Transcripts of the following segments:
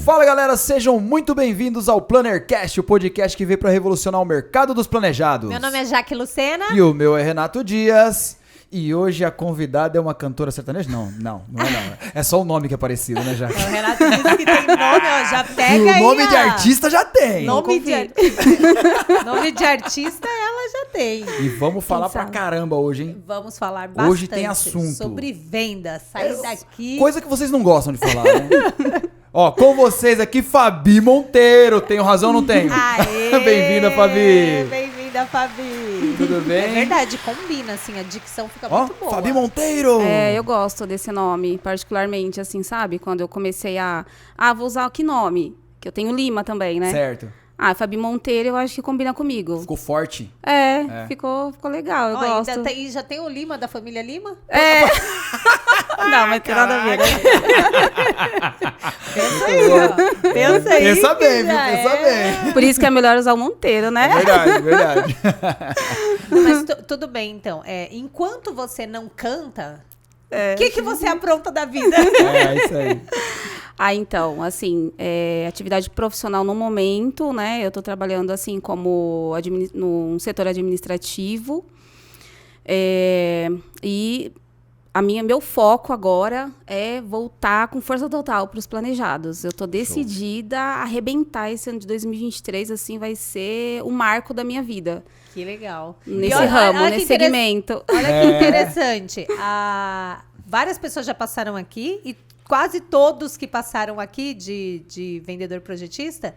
Fala galera, sejam muito bem-vindos ao Plannercast, o podcast que veio para revolucionar o mercado dos planejados. Meu nome é Jaque Lucena. E o meu é Renato Dias. E hoje a convidada é uma cantora sertaneja? Não é não. É só o nome que é parecido, né, Jaque? O Renato disse que tem nome, ó, já pega aí. O nome de artista já tem. Nome de artista ela já tem. E vamos falar pra caramba hoje, hein? Vamos falar bastante. Hoje tem assunto. Sobre venda, sair daqui. Coisa que vocês não gostam de falar, né? Ó, com vocês aqui, Fabi Monteiro. Tenho razão ou não tenho? Aê! Bem-vinda, Fabi. Bem-vinda, Fabi. Tudo bem? É verdade, combina, assim, a dicção fica muito boa. Fabi Monteiro. Eu gosto desse nome, particularmente, assim, sabe? Quando eu comecei vou usar que nome? Que eu tenho Lima também, né? Certo. Fabi Monteiro, eu acho que combina comigo. Ficou forte. Ficou legal, eu gosto. Já tem o Lima, da família Lima? Não, mas tem nada a ver. Pensa aí. Pensa bem, viu? Pensa bem. Por isso que é melhor usar o Monteiro, né? Verdade. Mas tudo bem, então. Enquanto você não canta, o que você apronta da vida? Isso aí. Então, assim, atividade profissional no momento, né? Eu tô trabalhando, assim, como num setor administrativo. E meu foco agora é voltar com força total para os planejados. Eu tô decidida a arrebentar esse ano de 2023, assim, vai ser o marco da minha vida. Que legal. Nesse ramo, nesse segmento. Olha que interessante. Várias pessoas já passaram aqui e quase todos que passaram aqui de vendedor projetista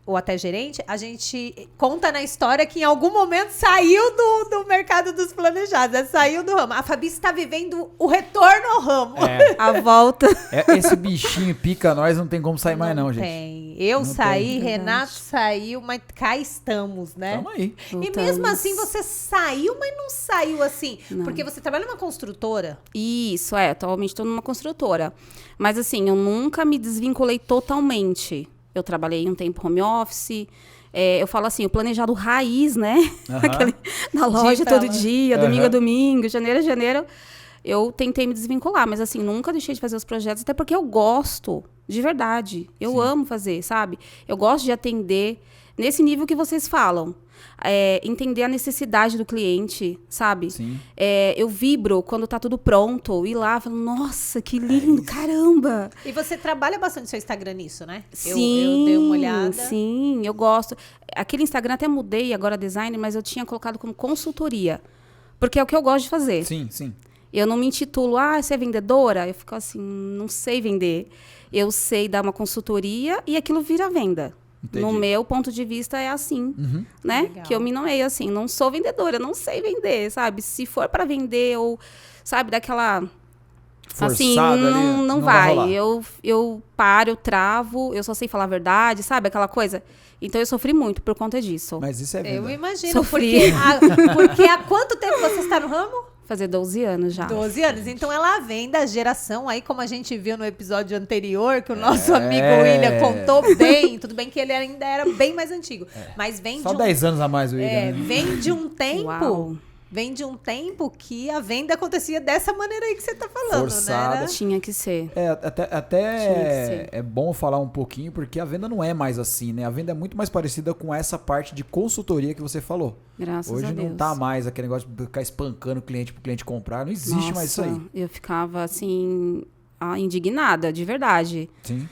ou até gerente, a gente conta na história que em algum momento saiu do mercado dos planejados, saiu do ramo. A Fabi está vivendo o retorno ao ramo. A volta. Esse bichinho pica nós, não tem como sair mais não, gente. Tem. Eu não saí, tem. Renato saiu, mas cá estamos, né? Tamo aí. E mesmo assim você saiu, mas não saiu assim. Não. Porque você trabalha numa construtora. Isso, atualmente estou numa construtora. Mas assim, eu nunca me desvinculei totalmente. Eu trabalhei um tempo home office. Eu falo assim, o planejado raiz, né? Na loja todo dia, domingo a domingo, janeiro a janeiro. Eu tentei me desvincular, mas assim, nunca deixei de fazer os projetos, até porque eu gosto, de verdade. Eu amo fazer, sabe? Eu gosto de atender nesse nível que vocês falam. Entender a necessidade do cliente, sabe? Sim. Eu vibro quando tá tudo pronto. Ir lá, falo, nossa, que lindo, caramba! E você trabalha bastante no seu Instagram nisso, né? Sim, eu dei uma olhada. Sim, eu gosto. Aquele Instagram até mudei agora design, mas eu tinha colocado como consultoria. Porque é o que eu gosto de fazer. Sim. Eu não me intitulo, você é vendedora? Eu fico assim, não sei vender. Eu sei dar uma consultoria e aquilo vira venda. Entendi. No meu ponto de vista é assim, né? Legal. Que eu me nomeio assim, não sou vendedora, eu não sei vender, sabe? Se for para vender ou, sabe, daquela... Forçada assim, não vai. Eu paro, eu travo, eu só sei falar a verdade, sabe? Aquela coisa. Então eu sofri muito por conta disso. Mas isso é venda. Eu imagino. Sofri. Porque há quanto tempo você está no ramo? Fazer 12 anos já. 12 anos. Então ela vem da geração, aí como a gente viu no episódio anterior, que o nosso amigo William contou bem, tudo bem que ele ainda era bem mais antigo, mas vem Só 10 anos a mais o William. Né? Vem de um tempo... Uau. Vem de um tempo que a venda acontecia dessa maneira aí que você tá falando, forçada. né? Tinha que ser. Até é bom falar um pouquinho, porque a venda não é mais assim, né? A venda é muito mais parecida com essa parte de consultoria que você falou. Graças Hoje a Deus. não tá mais aquele negócio de ficar espancando o cliente pro cliente comprar. Não existe mais isso aí. Eu ficava, assim, indignada, de verdade. Sim.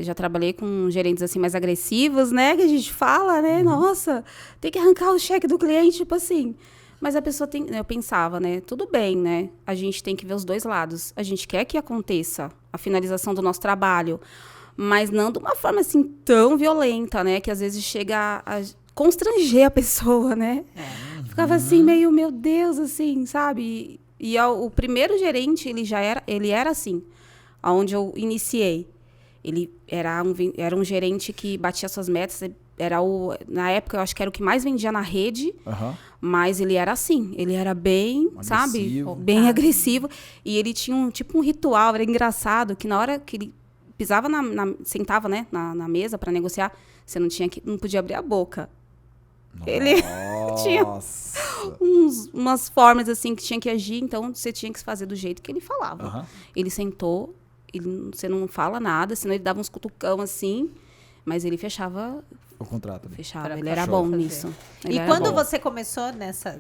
Já trabalhei com gerentes assim mais agressivos, né? Que a gente fala, né? Nossa, tem que arrancar o cheque do cliente, tipo assim... Mas a pessoa eu pensava, né? Tudo bem, né? A gente tem que ver os dois lados. A gente quer que aconteça a finalização do nosso trabalho, mas não de uma forma assim tão violenta, né? Que às vezes chega a constranger a pessoa, né? Ficava assim, meio, meu Deus, assim, sabe? E o primeiro gerente, ele era assim, aonde eu iniciei. Ele era um gerente que batia suas metas. Na época, eu acho que era o que mais vendia na rede. Mas ele era assim. Ele era bem, agressivo. Sabe? Bem agressivo. E ele tinha um ritual, era engraçado, que na hora que ele pisava sentava, né, na mesa para negociar, você não podia abrir a boca. Nossa. Ele tinha umas formas assim que tinha que agir, então você tinha que fazer do jeito que ele falava. Ele sentou, você não fala nada, senão ele dava uns cutucão assim, mas ele fechava O contrato. Fechava, Pra ele era show. bom nisso. Ele E era quando bom. você começou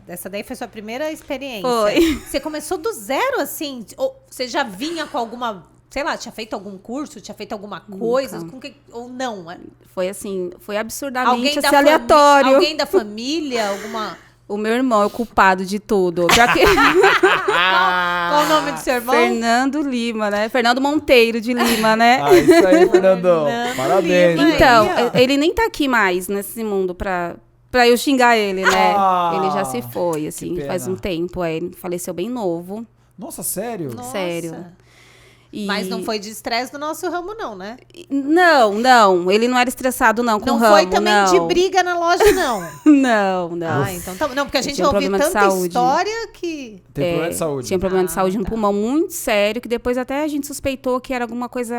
essa daí foi sua primeira experiência. Foi. Você começou do zero, assim? Ou você já vinha com alguma, sei lá, tinha feito algum curso, tinha feito alguma coisa? Ou não? Foi assim, foi absurdamente da assim, aleatório. Alguém da família, alguma... O meu irmão é o culpado de tudo. Já que... Qual o nome do seu irmão? Fernando Lima, né? Fernando Monteiro de Lima, né? Ah, isso aí, Fernandão. Parabéns. Lima. Então, Aí, ó. ele nem tá aqui mais nesse mundo pra eu xingar ele, né? Ah, Ele já se foi, assim, que faz um pena. tempo. Ele faleceu bem novo. Nossa, sério? Nossa. Sério. E- Mas não foi de estresse do nosso ramo, não, né? Não. Ele não era estressado, não, com Não o ramo, foi também não. de briga na loja, não. Não. Ah, então tá. Não, porque a gente tinha um ouve problema de tanta saúde. história que... Tem problema de saúde. Tinha problema de saúde no tá. pulmão muito sério, que depois até a gente suspeitou que era alguma coisa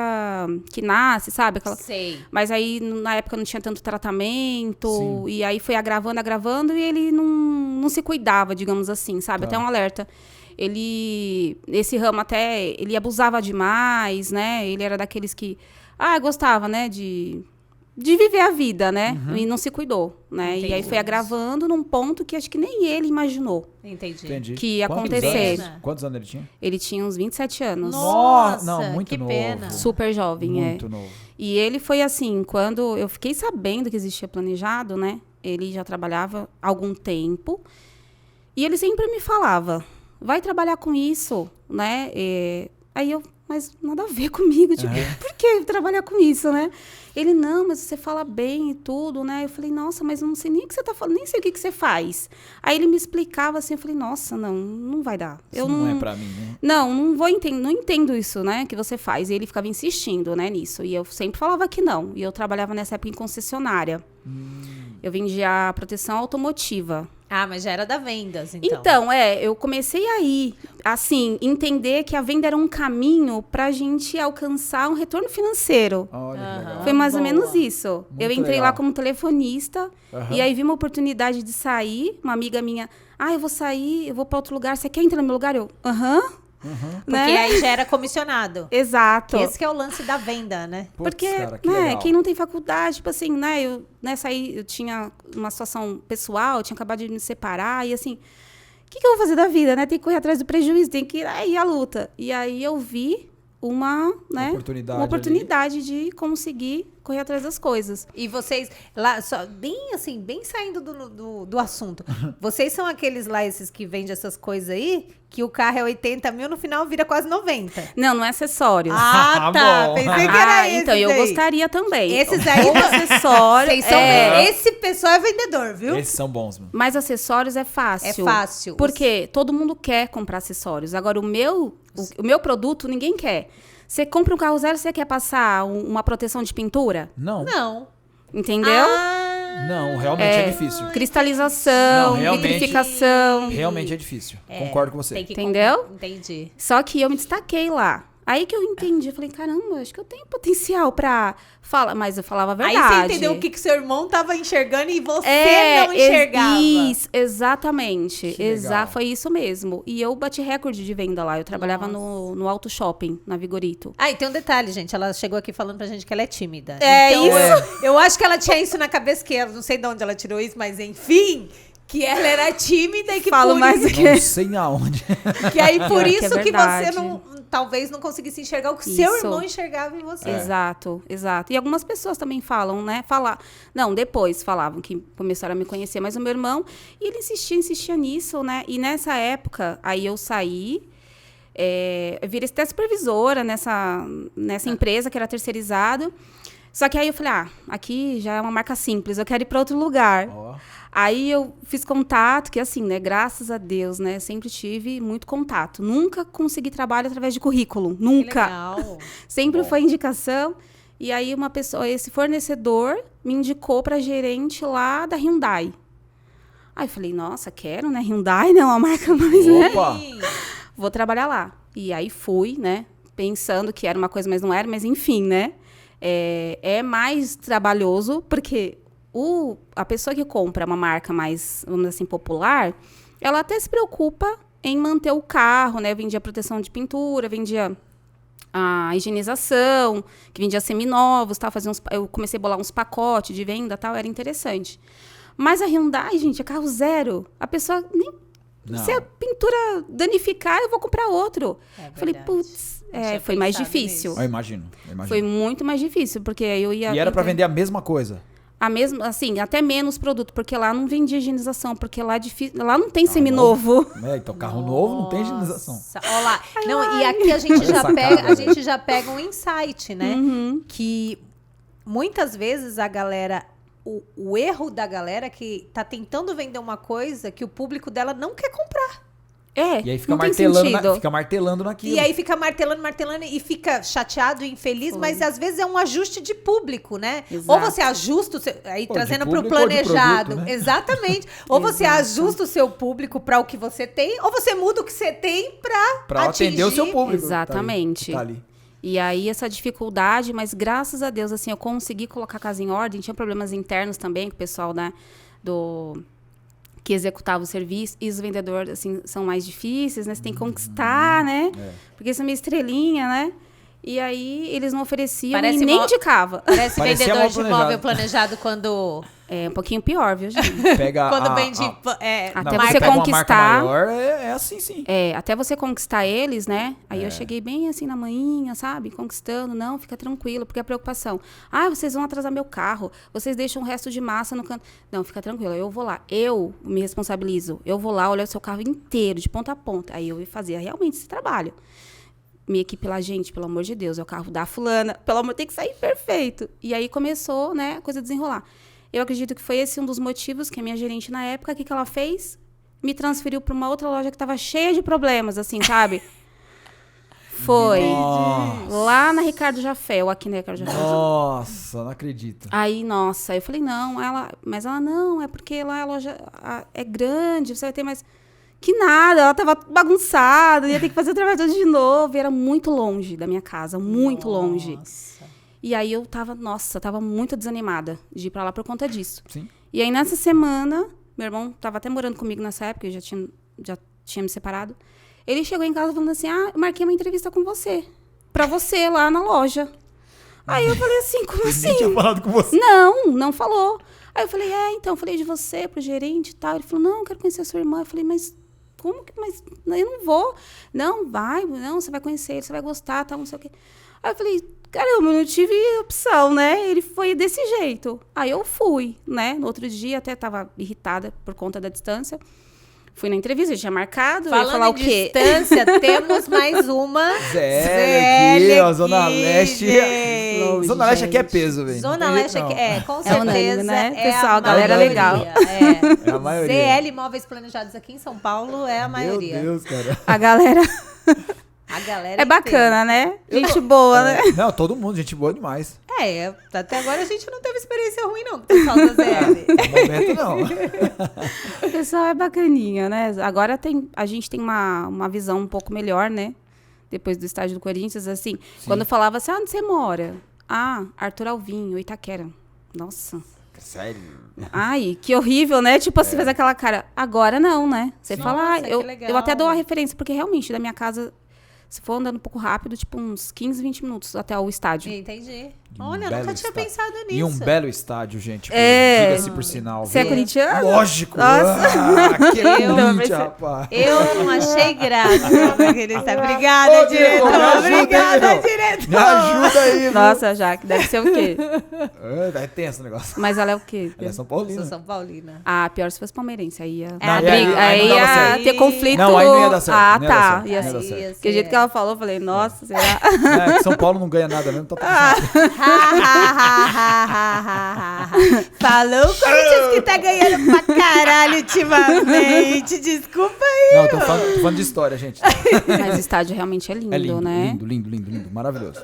que nasce, sabe? Sei. Mas aí, na época, não tinha tanto tratamento. Sim. E aí foi agravando, e ele não se cuidava, digamos assim, sabe? Tá. Até um alerta. Esse ramo até, ele abusava demais, né? Ele era daqueles que, gostava, né? De viver a vida, né? E não se cuidou, né? E aí Entendi. foi agravando num ponto que acho que nem ele imaginou Entendi. Entendi. que ia Quantos acontecer. anos? Quantos anos ele tinha? Ele tinha uns 27 anos. Nossa, Não, muito que novo. pena. Super jovem, Muito novo. E ele foi assim, quando eu fiquei sabendo que existia planejado, né? Ele já trabalhava há algum tempo. E ele sempre me falava, vai trabalhar com isso, né? Aí eu, mas nada a ver comigo. Tipo, por que trabalhar com isso, né? Ele, não, mas você fala bem e tudo, né? Eu falei, nossa, mas eu não sei nem o que você tá falando, nem sei o que você faz. Aí ele me explicava assim, eu falei, nossa, não vai dar. Isso não é pra mim, né? Não vou entender, não entendo isso, né, que você faz. E ele ficava insistindo, né, nisso. E eu sempre falava que não. E eu trabalhava nessa época em concessionária. Eu vendia proteção automotiva. Ah, mas já era da vendas, então. Então, eu comecei aí, assim, entender que a venda era um caminho pra gente alcançar um retorno financeiro. Olha que legal. Foi mais ou boa. menos isso. Muito Eu entrei legal. lá como telefonista. Aham. E aí vi uma oportunidade de sair. Uma amiga minha, eu vou sair, eu vou pra outro lugar. Você quer entrar no meu lugar? Eu, Porque né? aí já era comissionado. Exato. Esse que é o lance da venda, né? Putz, Porque, cara, que né, legal. quem não tem faculdade, tipo assim, né, eu tinha uma situação pessoal, eu tinha acabado de me separar, e assim, o que eu vou fazer da vida, né? Tem que correr atrás do prejuízo, tem que ir aí a luta. E aí eu vi uma oportunidade de conseguir correr atrás das coisas. E vocês, lá, só, bem assim, bem saindo do assunto, vocês são aqueles lá, esses que vendem essas coisas aí, que o carro é 80 mil, no final vira quase 90. Não é acessórios. Ah, tá. Bom. Pensei que era esse. Então, eu gostaria também. Esses aí, Ou acessório, vocês são, esse pessoal é vendedor, viu? Esses são bons, mano. mas acessórios é fácil. É fácil. Porque todo mundo quer comprar acessórios. Agora, o meu produto, ninguém quer. Você compra um carro zero, você quer passar uma proteção de pintura? Não. Não. Entendeu? Não, realmente é difícil. Cristalização, Não, realmente- vitrificação. Realmente é difícil. Concordo com você. Tem que Entendeu? Entendi. Só que eu me destaquei lá. Aí que eu entendi. Eu falei, caramba, acho que eu tenho potencial pra falar. Mas eu falava a verdade. Aí você entendeu o que seu irmão tava enxergando e você não enxergava. Isso, exatamente. Que legal. Foi isso mesmo. E eu bati recorde de venda lá. Eu trabalhava no Auto Shopping, na Vigorito. Ah, e tem um detalhe, gente. Ela chegou aqui falando pra gente que ela é tímida. É Então, isso. Eu acho que ela tinha isso na cabeça, que eu não sei de onde ela tirou isso, mas enfim, que ela era tímida e que Falo por mais isso, do que... Não sei aonde. que aí por Pior que é isso que você verdade. talvez não conseguisse enxergar o que seu Isso. irmão enxergava em você. Exato. E algumas pessoas também falam, né? Depois falavam que começaram a me conhecer, mas o meu irmão, e ele insistia nisso, né? E nessa época, aí eu saí, eu virei até supervisora nessa empresa que era terceirizado. Só que aí eu falei, aqui já é uma marca simples, eu quero ir para outro lugar. Ó. Aí eu fiz contato, que assim, né, graças a Deus, né, sempre tive muito contato. Nunca consegui trabalho através de currículo, Que nunca. legal. Sempre Bom. foi indicação. E aí uma pessoa, esse fornecedor, me indicou para gerente lá da Hyundai. Aí eu falei, nossa, quero, né, Hyundai, né, uma marca mais, né? Opa! Sim. Vou trabalhar lá. E aí fui, né, pensando que era uma coisa, mas não era, mas enfim, né. É mais trabalhoso, porque a pessoa que compra uma marca mais, vamos dizer assim, popular, ela até se preocupa em manter o carro, né? Vendia proteção de pintura, vendia a higienização, que vendia seminovos, tal, eu comecei a bolar uns pacotes de venda, tal, era interessante. Mas a Hyundai, gente, é carro zero. A pessoa nem... Não. Se a pintura danificar, eu vou comprar outro. Falei, putz, foi mais difícil. Eu imagino. Foi muito mais difícil, porque eu ia... E era para vender a mesma coisa? A mesma, assim, até menos produto, porque lá não vendia higienização, porque lá é difícil, lá não tem seminovo. Então carro novo não tem higienização. Olha lá. Não, e aqui a gente já pega um insight, né? Que muitas vezes a galera, o erro da galera é que tá tentando vender uma coisa que o público dela não quer comprar. E aí fica martelando, martelando naquilo. E aí fica martelando e fica chateado e infeliz, mas às vezes é um ajuste de público, né? Exato. Ou você ajusta o seu, aí trazendo para o planejado. Produto, né? Exatamente. Ou você ajusta o seu público para o que você tem, ou você muda o que você tem para atender o seu público. Exatamente. Tá ali. E aí essa dificuldade, mas graças a Deus, assim, eu consegui colocar a casa em ordem. Tinha problemas internos também com o pessoal, né, que executava o serviço, e os vendedores, assim, são mais difíceis, né? Você tem que conquistar, né? Porque são meio estrelinha, né? E aí, eles não ofereciam e nem indicava. Parece vendedor de imóvel planejado quando... É um pouquinho pior, viu, gente? Quando vende... até você conquistar... Maior, é assim, sim. Até você conquistar eles, né? Aí eu cheguei bem assim na manhinha, sabe? Conquistando. Não, fica tranquilo, porque a preocupação. Vocês vão atrasar meu carro. Vocês deixam o resto de massa no canto. Não, fica tranquilo. Eu vou lá. Eu me responsabilizo. Eu vou lá olhar o seu carro inteiro, de ponta a ponta. Aí eu fazia realmente esse trabalho. Minha equipe lá, gente, pelo amor de Deus, é o carro da fulana. Pelo amor, tem que sair perfeito. E aí começou, né, a coisa a desenrolar. Eu acredito que foi esse um dos motivos que a minha gerente, na época, o que ela fez? Me transferiu para uma outra loja que estava cheia de problemas, assim, sabe? Foi. Nossa. Lá na Ricardo Jafé, ou aqui na Ricardo Jafé. Nossa, não acredito. Aí, nossa, eu falei, não, mas ela não, é porque lá a loja é grande, você vai ter mais... Que nada, ela tava bagunçada, ia ter que fazer o trabalho todo de novo. E era muito longe da minha casa, muito longe. E aí eu tava muito desanimada de ir pra lá por conta disso. Sim. E aí nessa semana, meu irmão tava até morando comigo nessa época, eu já tinha me separado. Ele chegou em casa falando assim, eu marquei uma entrevista com você. Pra você lá na loja. Aí eu falei assim, como assim? Nem tinha falado com você. Não falou. Aí eu falei, então, eu falei de você pro gerente e tal. Ele falou, não, eu quero conhecer a sua irmã. Eu falei, mas como que... Mas eu não vou. Não, você vai conhecer ele, você vai gostar, tal, não sei o quê. Aí eu falei, caramba, eu não tive opção, né? Ele foi desse jeito. Aí eu fui, né? No outro dia até tava irritada por conta da distância. Fui na entrevista, já tinha marcado. Falando ia falar em o quê? Distância, temos mais uma. Zé aqui, ó, Zona Leste. Longe, Zona Leste gente. aqui é peso, velho. Zona Leste aqui, com certeza. unânime, né? É Pessoal, a galera maioria, legal. É a maioria. ZL Imóveis Planejados aqui em São Paulo é a maioria. Meu Deus, cara. A galera... A galera é bacana, né? Gente boa, né? Não, todo mundo, gente boa demais. Até agora a gente não teve experiência ruim, não, com o pessoal da ZL. No momento, não. O pessoal é bacaninha, né? Agora a gente tem uma visão um pouco melhor, né? Depois do estágio do Corinthians, assim. Sim. Quando falava assim, onde você mora? Arthur Alvim, Itaquera. Nossa. Sério? Ai, que horrível, né? Tipo, você faz aquela cara. Agora não, né? Você fala, eu até dou a referência, porque realmente, da minha casa... Se for andando um pouco rápido, tipo uns 15, 20 minutos até o estádio. Entendi. Olha, eu nunca tinha pensado nisso. E um belo estádio, gente. Diga-se por sinal. Você é corintiano? Lógico. Nossa. Que Corinthians, rapaz. Eu não achei graça naquele estádio. Obrigada, diretor. Obrigada, diretor. Me ajuda aí, viu? Nossa, Jaque, deve ser o quê? É tenso o negócio. Mas ela é o quê? Ela é São Paulina. Eu sou São Paulina. Pior se fosse palmeirense. Aí ia, aí ia ter conflito. Não, aí não ia dar certo. Tá. Ia dar certo. Porque o jeito que ela falou, eu falei, nossa, será? São Paulo não ganha nada mesmo, tá Falou o Corinthians que tá ganhando pra caralho ultimamente. Desculpa aí. Não, tô falando de história, gente. Mas o estádio realmente é lindo, né? Lindo. Maravilhoso.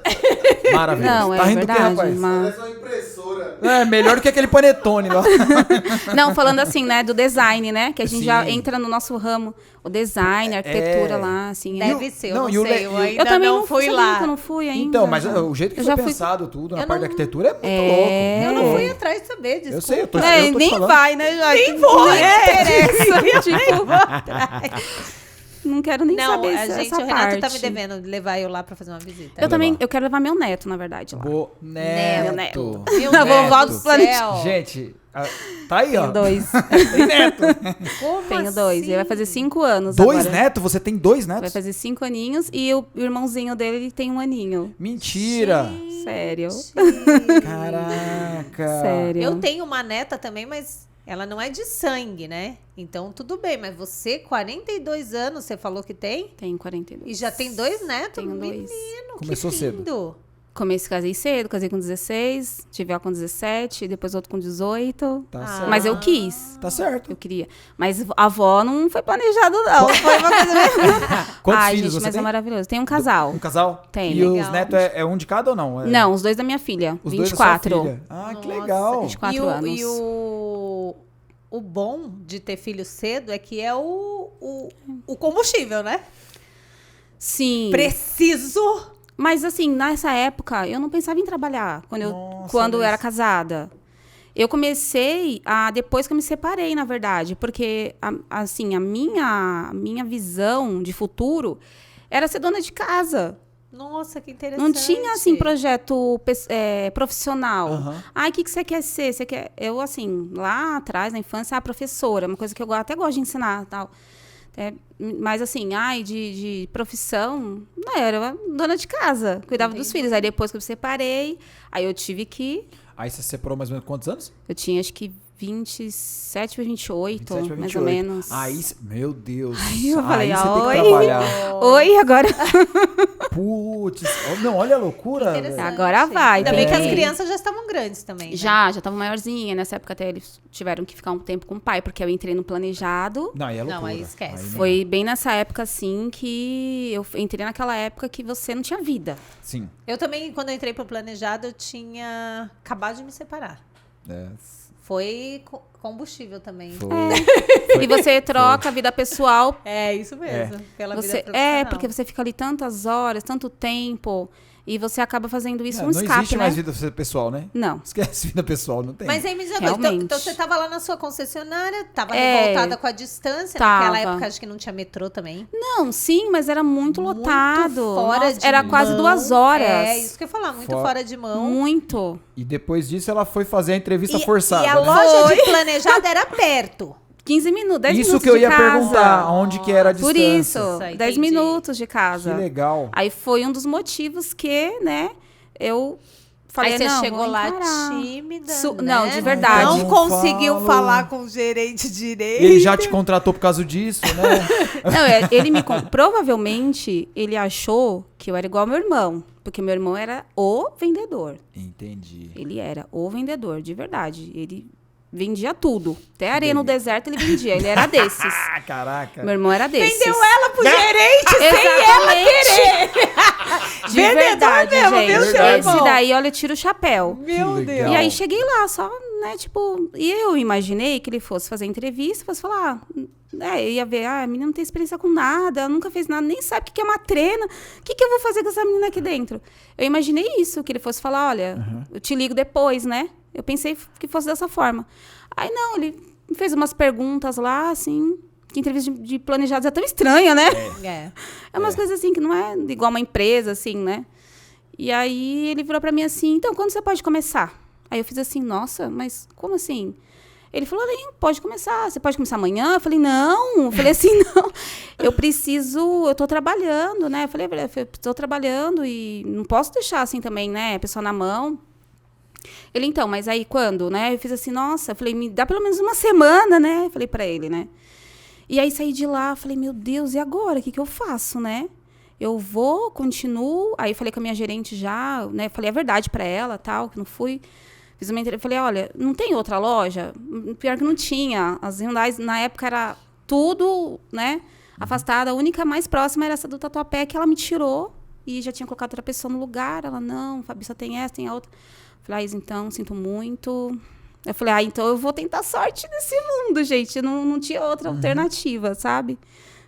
Maravilhoso. Não, tá rindo verdade, do quê, rapaz? Parece uma impressora. Melhor do que aquele panetone lá. Não, falando assim, né, do design, né? Que a gente já entra no nosso ramo. O design, a arquitetura lá, assim. Deve ser, eu não sei. Eu também não fui lá. Eu não fui ainda. Então, mas o jeito que foi pensado tudo, na parte da arquitetura, é muito louco. Eu não fui atrás de saber, desculpa. Eu sei, eu tô nem falando. vai, né, Jorge? Nem vou, interessa. Nem vou atrás. não quero nem saber essa o Renato parte. tá me devendo levar eu lá pra fazer uma visita. Eu quero levar meu neto, na verdade, lá. Neto. Meu A vovó do céu. Gente, tá aí, ó. Tenho 2. Tem neto. Como Tenho assim? 2. Ele vai fazer 5 anos 2 agora. netos? Você tem 2 netos? Vai fazer 5 aninhos e o irmãozinho dele tem 1 aninho. Mentira. Sério. Caraca. Sério. Eu tenho uma neta também, mas ela não é de sangue, né? Então tudo bem, mas você, 42 anos, você falou que tem? Tenho 42. E já tem 2 netos? Tenho 2. Menino, Começou que cedo. lindo. Casei cedo, casei com 16, tive ela com 17, depois outro com 18. Tá Ah. certo. Mas eu quis. Tá certo. Eu queria. Mas a avó não foi planejado, não. Foi uma coisa mesmo. Quantos Ai, filhos gente, você mas tem? é maravilhoso. Tem um casal. Um casal? Tem. E Legal. os netos é um de cada ou não? É- Não, os 2 da minha filha. Os 2 24. da sua filha. Ah, que Nossa. legal. 24 anos. E o bom de ter filho cedo é que é o combustível, né? Sim. Preciso. Mas assim, nessa época, eu não pensava em trabalhar Nossa, quando eu mas- era casada. Eu comecei depois que eu me separei, na verdade, porque assim, a minha visão de futuro era ser dona de casa. Nossa, que interessante. Não tinha assim projeto profissional. Aham. Ai, o que você quer ser? Você quer? Eu assim, lá atrás, na infância, professora, uma coisa que eu até gosto de ensinar, tal. Mas assim, de profissão, não era dona de casa, cuidava dos filhos. Aí depois que eu me separei, aí eu tive que... Aí você separou mais ou menos quantos anos? Eu tinha acho que 27 para 28, 27 pra 28. mais ou menos. Aí, meu Deus. Aí eu falei, aí você tem oi. que trabalhar. Oi, agora... Putz. Não, olha a loucura. Interessante. velho. Agora vai. Ainda tem bem que as que- crianças já estavam grandes também, né? Já estavam maiorzinha. Nessa época até eles tiveram que ficar um tempo com o pai, porque eu entrei no planejado. Não, aí é loucura. Não, aí esquece. não- Foi bem nessa época, assim, que eu entrei naquela época que você não tinha vida. Sim. Eu também, quando eu entrei pro planejado, eu tinha acabado de me separar. É, Foi combustível também. foi. E você troca a vida pessoal. É, isso mesmo. Pela vida Você, profissional. porque você fica ali tantas horas, tanto tempo, e você acaba fazendo isso Não, um não escape, existe né? mais vida pessoal, né? Não. Esquece vida pessoal, não tem. Mas aí me diz uma coisa, Realmente. então você estava lá na sua concessionária, estava É. revoltada com a distância. Tava. Naquela época acho que não tinha metrô também. Não, sim, mas era muito lotado. Fora Nossa, de era mão. quase 2 horas. É, isso que eu ia falar, muito fora de mão. Muito. E depois disso ela foi fazer a entrevista E forçada. a né? loja de planejada era perto. 15 minutos, 10 Isso minutos que eu de ia casa. perguntar, onde que era a Por distância. isso, Entendi. 10 minutos de Que casa. legal. Aí foi um dos motivos que, né, eu falei, Aí você não, chegou vou lá encarar. tímida, né? Não, de verdade. Não Não conseguiu falo. falar com o gerente direito. Ele já te contratou por causa disso, né? Não, ele provavelmente ele achou que eu era igual ao meu irmão, porque meu irmão era o vendedor. Entendi. Ele era o vendedor, de verdade. Ele vendia tudo. Até areia no deserto ele vendia. Ele era desses. Ah, caraca. Meu irmão era desses. Vendeu ela pro gerente sem ela Exatamente. querer. De Vendedor verdade, mesmo, gente. viu, seu Esse irmão? daí, olha, tira o chapéu. Meu Que Deus. legal. E aí cheguei lá, só, né, tipo... E eu imaginei que ele fosse fazer entrevista, fosse falar... eu ia ver, a menina não tem experiência com nada, ela nunca fez nada, nem sabe o que é uma trena. O que eu vou fazer com essa menina aqui dentro? Eu imaginei isso, que ele fosse falar, olha, eu te ligo depois, né? Eu pensei que fosse dessa forma. Aí não, ele fez umas perguntas lá, assim... Que entrevista de planejados é tão estranha, né? É umas coisas assim, que não é igual uma empresa, assim, né? E aí ele virou pra mim assim, então, quando você pode começar? Aí eu fiz assim, nossa, mas como assim? Ele falou, pode começar, você pode começar amanhã? Eu falei, não. Eu falei assim, não, eu tô trabalhando, né? Eu falei, tô trabalhando e não posso deixar assim também, né? A pessoa na mão. Ele, então, mas aí quando, né? Eu fiz assim, nossa, eu falei, me dá pelo menos uma semana, né? Eu falei pra ele, né? E aí saí de lá, falei, meu Deus, e agora? O que eu faço, né? Eu vou, continuo. Aí falei com a minha gerente já, né? Falei a verdade pra ela, tal, que não fui. Fiz uma entrevista, falei, olha, não tem outra loja? Pior que não tinha. As Hyundais, na época, era tudo, né? Afastada. A única mais próxima era essa do Tatuapé, que ela me tirou. E já tinha colocado outra pessoa no lugar. Ela, não, Fabi, só tem essa, tem a outra. Falei, então, sinto muito. Eu falei, então eu vou tentar sorte nesse mundo, gente. Não tinha outra alternativa, sabe?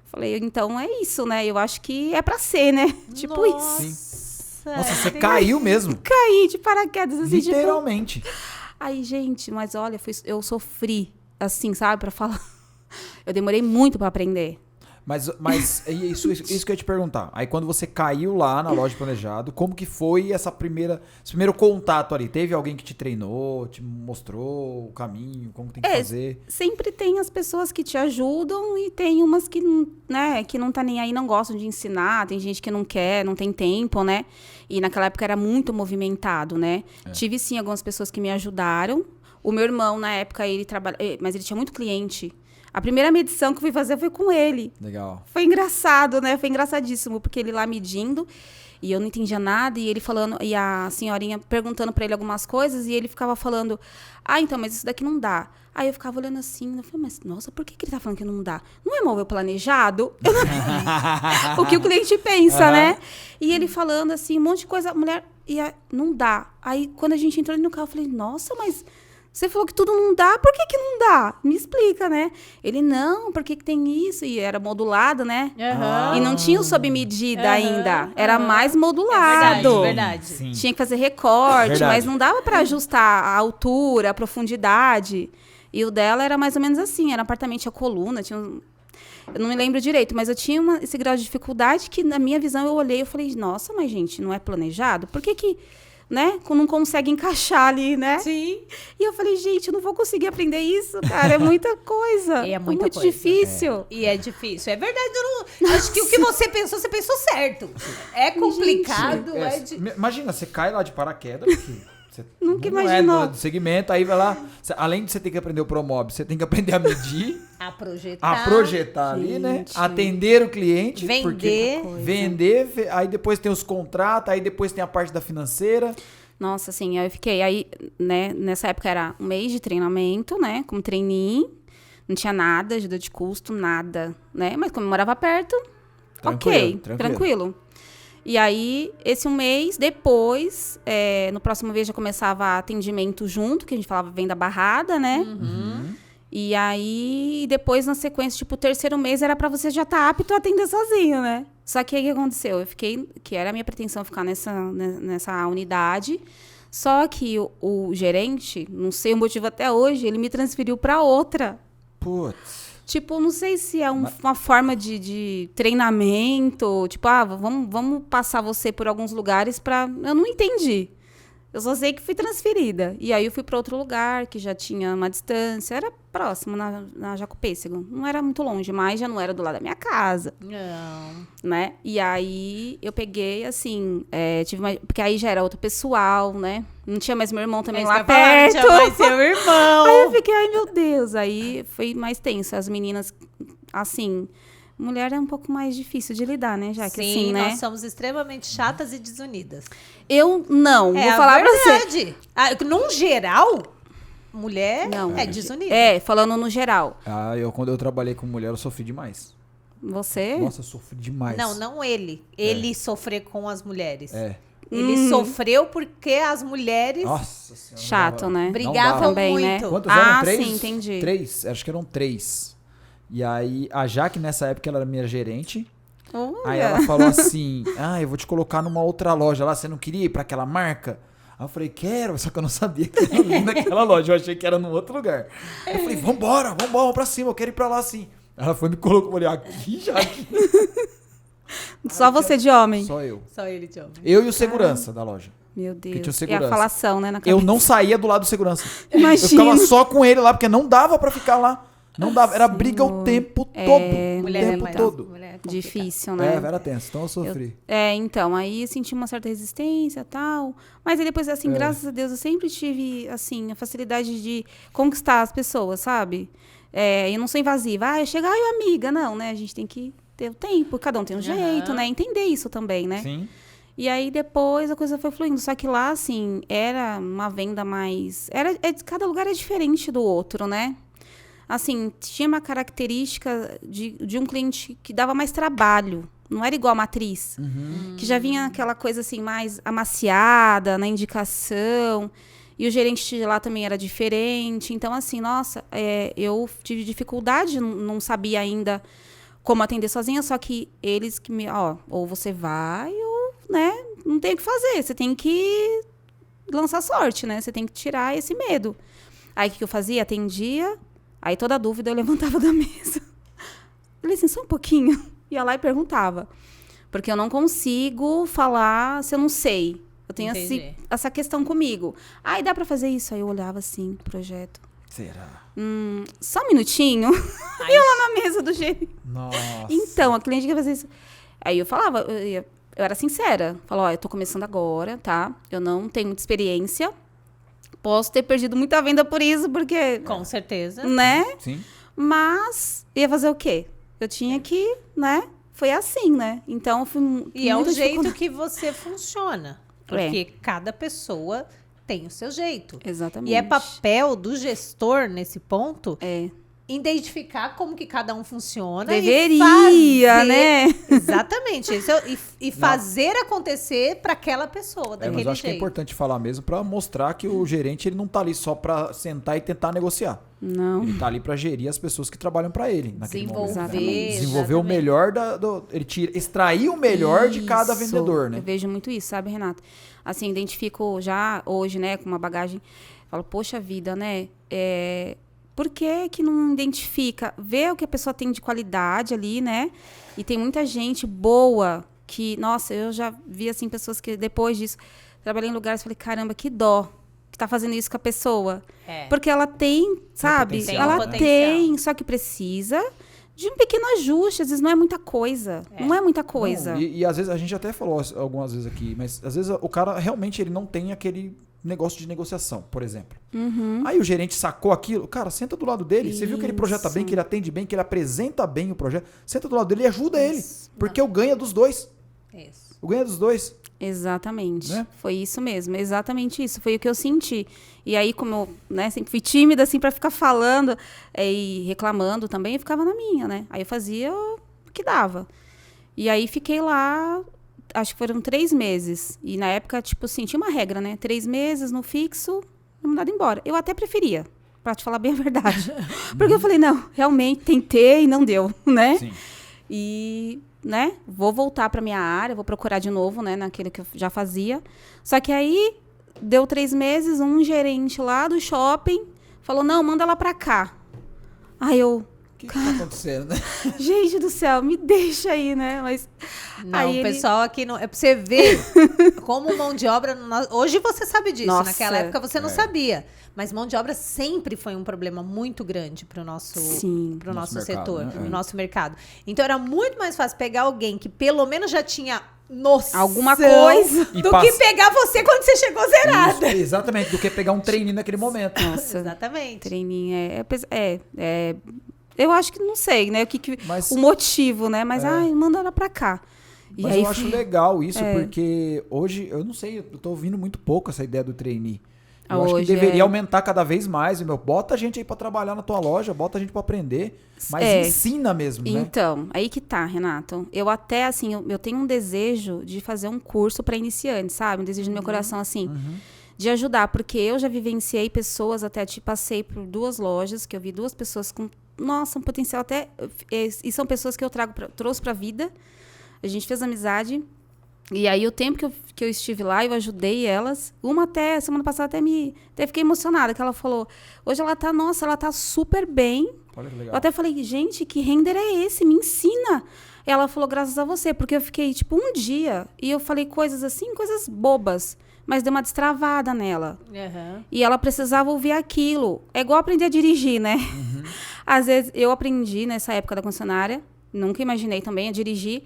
Falei, então é isso, né? Eu acho que é pra ser, né? Tipo isso. Nossa, você caiu mesmo. Caí de paraquedas, assim, Literalmente. tipo... Aí, gente, mas olha, eu sofri, assim, sabe? Pra falar. Eu demorei muito pra aprender. Mas isso que eu ia te perguntar. Aí quando você caiu lá na loja planejado, como que foi esse primeiro contato ali? Teve alguém que te treinou, te mostrou o caminho, como tem que fazer? Sempre tem as pessoas que te ajudam e tem umas que, né, que não tá nem aí, não gostam de ensinar. Tem gente que não quer, não tem tempo, né? E naquela época era muito movimentado, né? Tive sim algumas pessoas que me ajudaram. O meu irmão, na época, ele trabalha, mas ele tinha muito cliente. A primeira medição que eu fui fazer foi com ele. Legal. Foi engraçado, né? Foi engraçadíssimo, porque ele lá medindo e eu não entendia nada, e ele falando, e a senhorinha perguntando pra ele algumas coisas, e ele ficava falando, então, mas isso daqui não dá. Aí eu ficava olhando assim, eu falei, mas nossa, por que ele tá falando que não dá? Não é móvel planejado? O que o cliente pensa, né? E ele falando assim, um monte de coisa, a mulher, não dá. Aí quando a gente entrou ali no carro, eu falei, nossa, mas você falou que tudo não dá, por que não dá? Me explica, né? Ele, não, por que tem isso? E era modulado, né? E não tinha o sob medida ainda. Era mais modulado. É verdade. Sim. Tinha que fazer recorte, Verdade. mas não dava para ajustar a altura, a profundidade. E o dela era mais ou menos assim, era apartamento, tinha coluna, tinha eu não me lembro direito, mas eu tinha esse grau de dificuldade que, na minha visão, eu olhei e falei, nossa, mas gente, não é planejado? Por que né, não consegue encaixar ali, né? Sim. E eu falei, gente, eu não vou conseguir aprender isso, cara, é muita coisa. É muita muito coisa. difícil. E é difícil. É verdade, eu não... acho que o que você pensou certo. É complicado. Imagina, você cai lá de paraquedas, porque você Nunca não imaginou. é do segmento, aí vai lá, além de você ter que aprender o Promob, você tem que aprender a medir, A a projetar ali, né? Gente. Atender o cliente. Vender. Porque vender, aí depois tem os contratos, aí depois tem a parte da financeira. Nossa, assim, eu fiquei aí, né, nessa época era um mês de treinamento, né, como trainee, não tinha nada, ajuda de custo, nada, né, mas como eu morava perto, tranquilo. E aí, esse um mês, depois, no próximo mês já começava atendimento junto, que a gente falava venda barrada, né, e aí, depois, na sequência, tipo, o terceiro mês era pra você já estar apto a atender sozinho, né? Só que aí o que aconteceu? Eu fiquei, que era a minha pretensão ficar nessa unidade, só que o gerente, não sei o motivo até hoje, ele me transferiu pra outra. Putz. Tipo, não sei se é uma forma de treinamento, tipo, vamos passar você por alguns lugares pra... Eu não entendi. Eu só sei que fui transferida. E aí eu fui para outro lugar, que já tinha uma distância. Era próximo, na Jacopêssego. Não era muito longe, mas já não era do lado da minha casa. Não. Né? E aí eu peguei, assim... porque aí já era outro pessoal, né? Não tinha mais meu irmão também lá perto. Não tinha mais seu irmão. Aí eu fiquei, ai meu Deus. Aí foi mais tenso. As meninas, assim... Mulher é um pouco mais difícil de lidar, né? Já que Sim, assim, né? nós somos extremamente chatas e desunidas. Eu não, vou a falar pra você. verdade. Num geral, mulher Não. é desunida. Falando no geral. Quando eu trabalhei com mulher, eu sofri demais. Você? Nossa, eu sofri demais. Não ele. Ele sofrer com as mulheres. Ele sofreu porque as mulheres Nossa senhora. Chato, né? brigavam Também, muito. né? Quantos eram? 3? Sim, entendi. 3? Acho que eram 3. E aí, a Jaque, nessa época, ela era minha gerente. Aí ela falou assim, eu vou te colocar numa outra loja lá, você não queria ir pra aquela marca? Aí eu falei, quero, só que eu não sabia que era ali naquela loja, eu achei que era num outro lugar. Aí eu falei, vambora, vamos pra cima, eu quero ir pra lá sim. Ela foi e me colocou, eu falei, aqui, Jaque. Só você de homem. Só eu. Só ele de homem. Eu e o segurança da loja. Meu Que tinha o Deus. E segurança. a falação, né? Na Eu cabeça. não saía do lado do segurança. Imagina. Eu ficava só com ele lá, porque não dava pra ficar lá. Não dava, era briga o tempo todo. Mulher o é tempo mais todo. mulher é complicado. Difícil, né? Era tenso, então eu sofri. Então, aí eu senti uma certa resistência e tal. Mas aí depois, assim, graças a Deus, eu sempre tive, assim, a facilidade de conquistar as pessoas, sabe? Eu não sou invasiva. Eu chego, amiga. Não, né? A gente tem que ter o tempo, cada um tem um jeito, né? Entender isso também, né? Sim. E aí depois a coisa foi fluindo. Só que lá, assim, era uma venda mais... cada lugar é diferente do outro, né? Assim, tinha uma característica de um cliente que dava mais trabalho. Não era igual a matriz. Que já vinha aquela coisa, assim, mais amaciada na indicação. E o gerente de lá também era diferente. Então, assim, nossa, eu tive dificuldade, não sabia ainda como atender sozinha. Só que eles que ou você vai ou, né, não tem o que fazer. Você tem que lançar sorte, né? Você tem que tirar esse medo. Aí, o que eu fazia? Atendia... Aí, toda dúvida, eu levantava da mesa. Falei assim, só um pouquinho. Ia lá e perguntava. Porque eu não consigo falar se eu não sei. Eu tenho essa questão comigo. E dá pra fazer isso? Aí eu olhava assim, pro projeto. Será? Só um minutinho. E eu lá na mesa do gerente. Nossa. Então, a cliente quer fazer isso. Aí eu falava, eu era sincera. Falava, eu tô começando agora, tá? Eu não tenho muita experiência. Posso ter perdido muita venda por isso, porque... Com certeza. Né? Sim. Mas ia fazer o quê? Eu tinha que, né? Foi assim, né? Então, fui E é o jeito que você funciona. Porque cada pessoa tem o seu jeito. Exatamente. E é papel do gestor, nesse ponto, É. identificar como que cada um funciona. Deveria, né? Exatamente. E fazer acontecer para aquela pessoa, daquele Mas eu acho que é jeito. importante falar mesmo para mostrar que o gerente ele não tá ali só para sentar e tentar negociar. Não. Ele tá ali para gerir as pessoas que trabalham para ele naquele momento. Desenvolver o melhor extrair o melhor de cada vendedor, né? Eu vejo muito isso, sabe, Renato? Assim, identifico já hoje, né, com uma bagagem, falo, poxa vida, né? Por que não identifica? Vê o que a pessoa tem de qualidade ali, né? E tem muita gente boa que, nossa, eu já vi, assim, pessoas que depois disso, trabalhei em lugares e falei, caramba, que dó que tá fazendo isso com a pessoa. Porque ela tem, sabe? Ela tem, só que precisa de um pequeno ajuste. Às vezes não é muita coisa. Não é muita coisa. Não, e às vezes, a gente até falou algumas vezes aqui, mas às vezes o cara realmente ele não tem aquele negócio de negociação, por exemplo. Aí o gerente sacou aquilo, cara, senta do lado dele, você viu que ele projeta bem, que ele atende bem, que ele apresenta bem o projeto, senta do lado dele e ajuda ele, porque o ganho é dos dois. O ganho é dos dois. Exatamente. Né? Foi isso mesmo, exatamente isso. Foi o que eu senti. E aí, como eu, né, sempre fui tímida, assim, pra ficar falando e reclamando também, eu ficava na minha, né? Aí eu fazia o que dava. E aí fiquei lá, acho que foram 3 meses. E na época, tipo assim, tinha uma regra, né? 3 meses no fixo, não mandado embora. Eu até preferia, pra te falar bem a verdade. Porque eu falei, não, realmente tentei e não deu, né? Sim. E, né, vou voltar para minha área, vou procurar de novo, né, naquele que eu já fazia. Só que aí, deu 3 meses, um gerente lá do shopping falou, não, manda ela para cá. Aí eu... O que tá acontecendo, né? Gente do céu, me deixa aí, né? Mas não, aí o pessoal aqui não... É pra você ver como mão de obra... Hoje você sabe disso. Nossa, naquela época você não sabia. Mas mão de obra sempre foi um problema muito grande pro nosso Nosso setor, mercado, né? pro nosso mercado. Então era muito mais fácil pegar alguém que pelo menos já tinha noção alguma coisa do que pegar você quando você chegou zerada. Isso, exatamente, do que pegar um treininho naquele momento. Nossa, exatamente. Treininho eu acho que não sei, né? O motivo, né? Mas, manda ela pra cá. Mas eu acho legal isso, porque hoje, eu não sei, eu tô ouvindo muito pouco essa ideia do trainee. Eu acho que deveria aumentar cada vez mais. Bota a gente aí pra trabalhar na tua loja, bota a gente pra aprender, mas ensina mesmo, né? Então, aí que tá, Renato. Eu até, assim, eu tenho um desejo de fazer um curso pra iniciantes, sabe? Um desejo no meu coração, assim, de ajudar. Porque eu já vivenciei pessoas, até passei por 2 lojas, que eu vi 2 pessoas com, nossa, um potencial até... E são pessoas que eu trouxe pra vida. A gente fez amizade. E aí, o tempo que eu estive lá, eu ajudei elas. Uma até, semana passada, até fiquei emocionada, que ela falou, hoje ela tá super bem. Olha que legal. Eu até falei, gente, que render é esse? Me ensina. Ela falou, graças a você, porque eu fiquei, tipo, um dia, e eu falei coisas assim, coisas bobas, mas deu uma destravada nela. E ela precisava ouvir aquilo. É igual aprender a dirigir, né? Às vezes, eu aprendi nessa época da concessionária, nunca imaginei também a dirigir,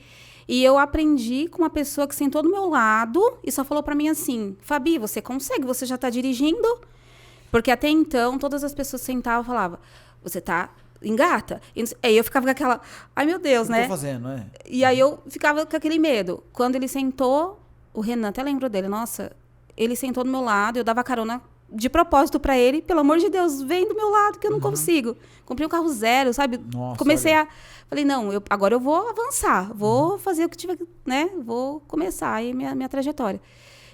e eu aprendi com uma pessoa que sentou do meu lado e só falou pra mim assim, Fabi, você consegue? Você já tá dirigindo? Porque até então, todas as pessoas sentavam e falavam, você tá engata? E aí eu ficava com aquela, ai meu Deus, né? O que eu tô fazendo, né? E aí eu ficava com aquele medo. Quando ele sentou, o Renan, até lembro dele, nossa, ele sentou do meu lado, eu dava carona de propósito pra ele, pelo amor de Deus, vem do meu lado que eu não consigo. Comprei um carro 0, sabe? Nossa, comecei falei, não, agora eu vou avançar, vou fazer o que tiver, né? Vou começar aí minha trajetória.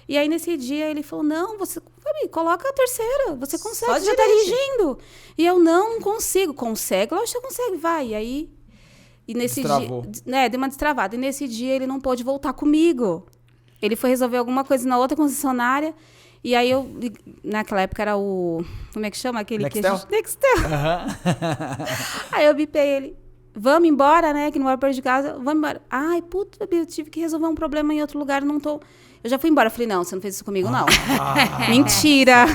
E aí, nesse dia, ele falou, não, Fabi, coloca a terceira, você consegue, você já tá dirigindo. E eu, não consigo. Consegue? Lógico que você consegue, vai. E aí, nesse Destravou. dia, né, deu uma destravada. E nesse dia, ele não pôde voltar comigo. Ele foi resolver alguma coisa na outra concessionária. E aí, naquela época, era o... Como é que chama? Aquele Nextel? Nextel. Aí eu bipei ele. vamos embora, né? Que não mora perto de casa. Vamos embora. Ai, puta, eu tive que resolver um problema em outro lugar, não tô... Eu já fui embora. Eu falei, não, você não fez isso comigo, não. Mentira.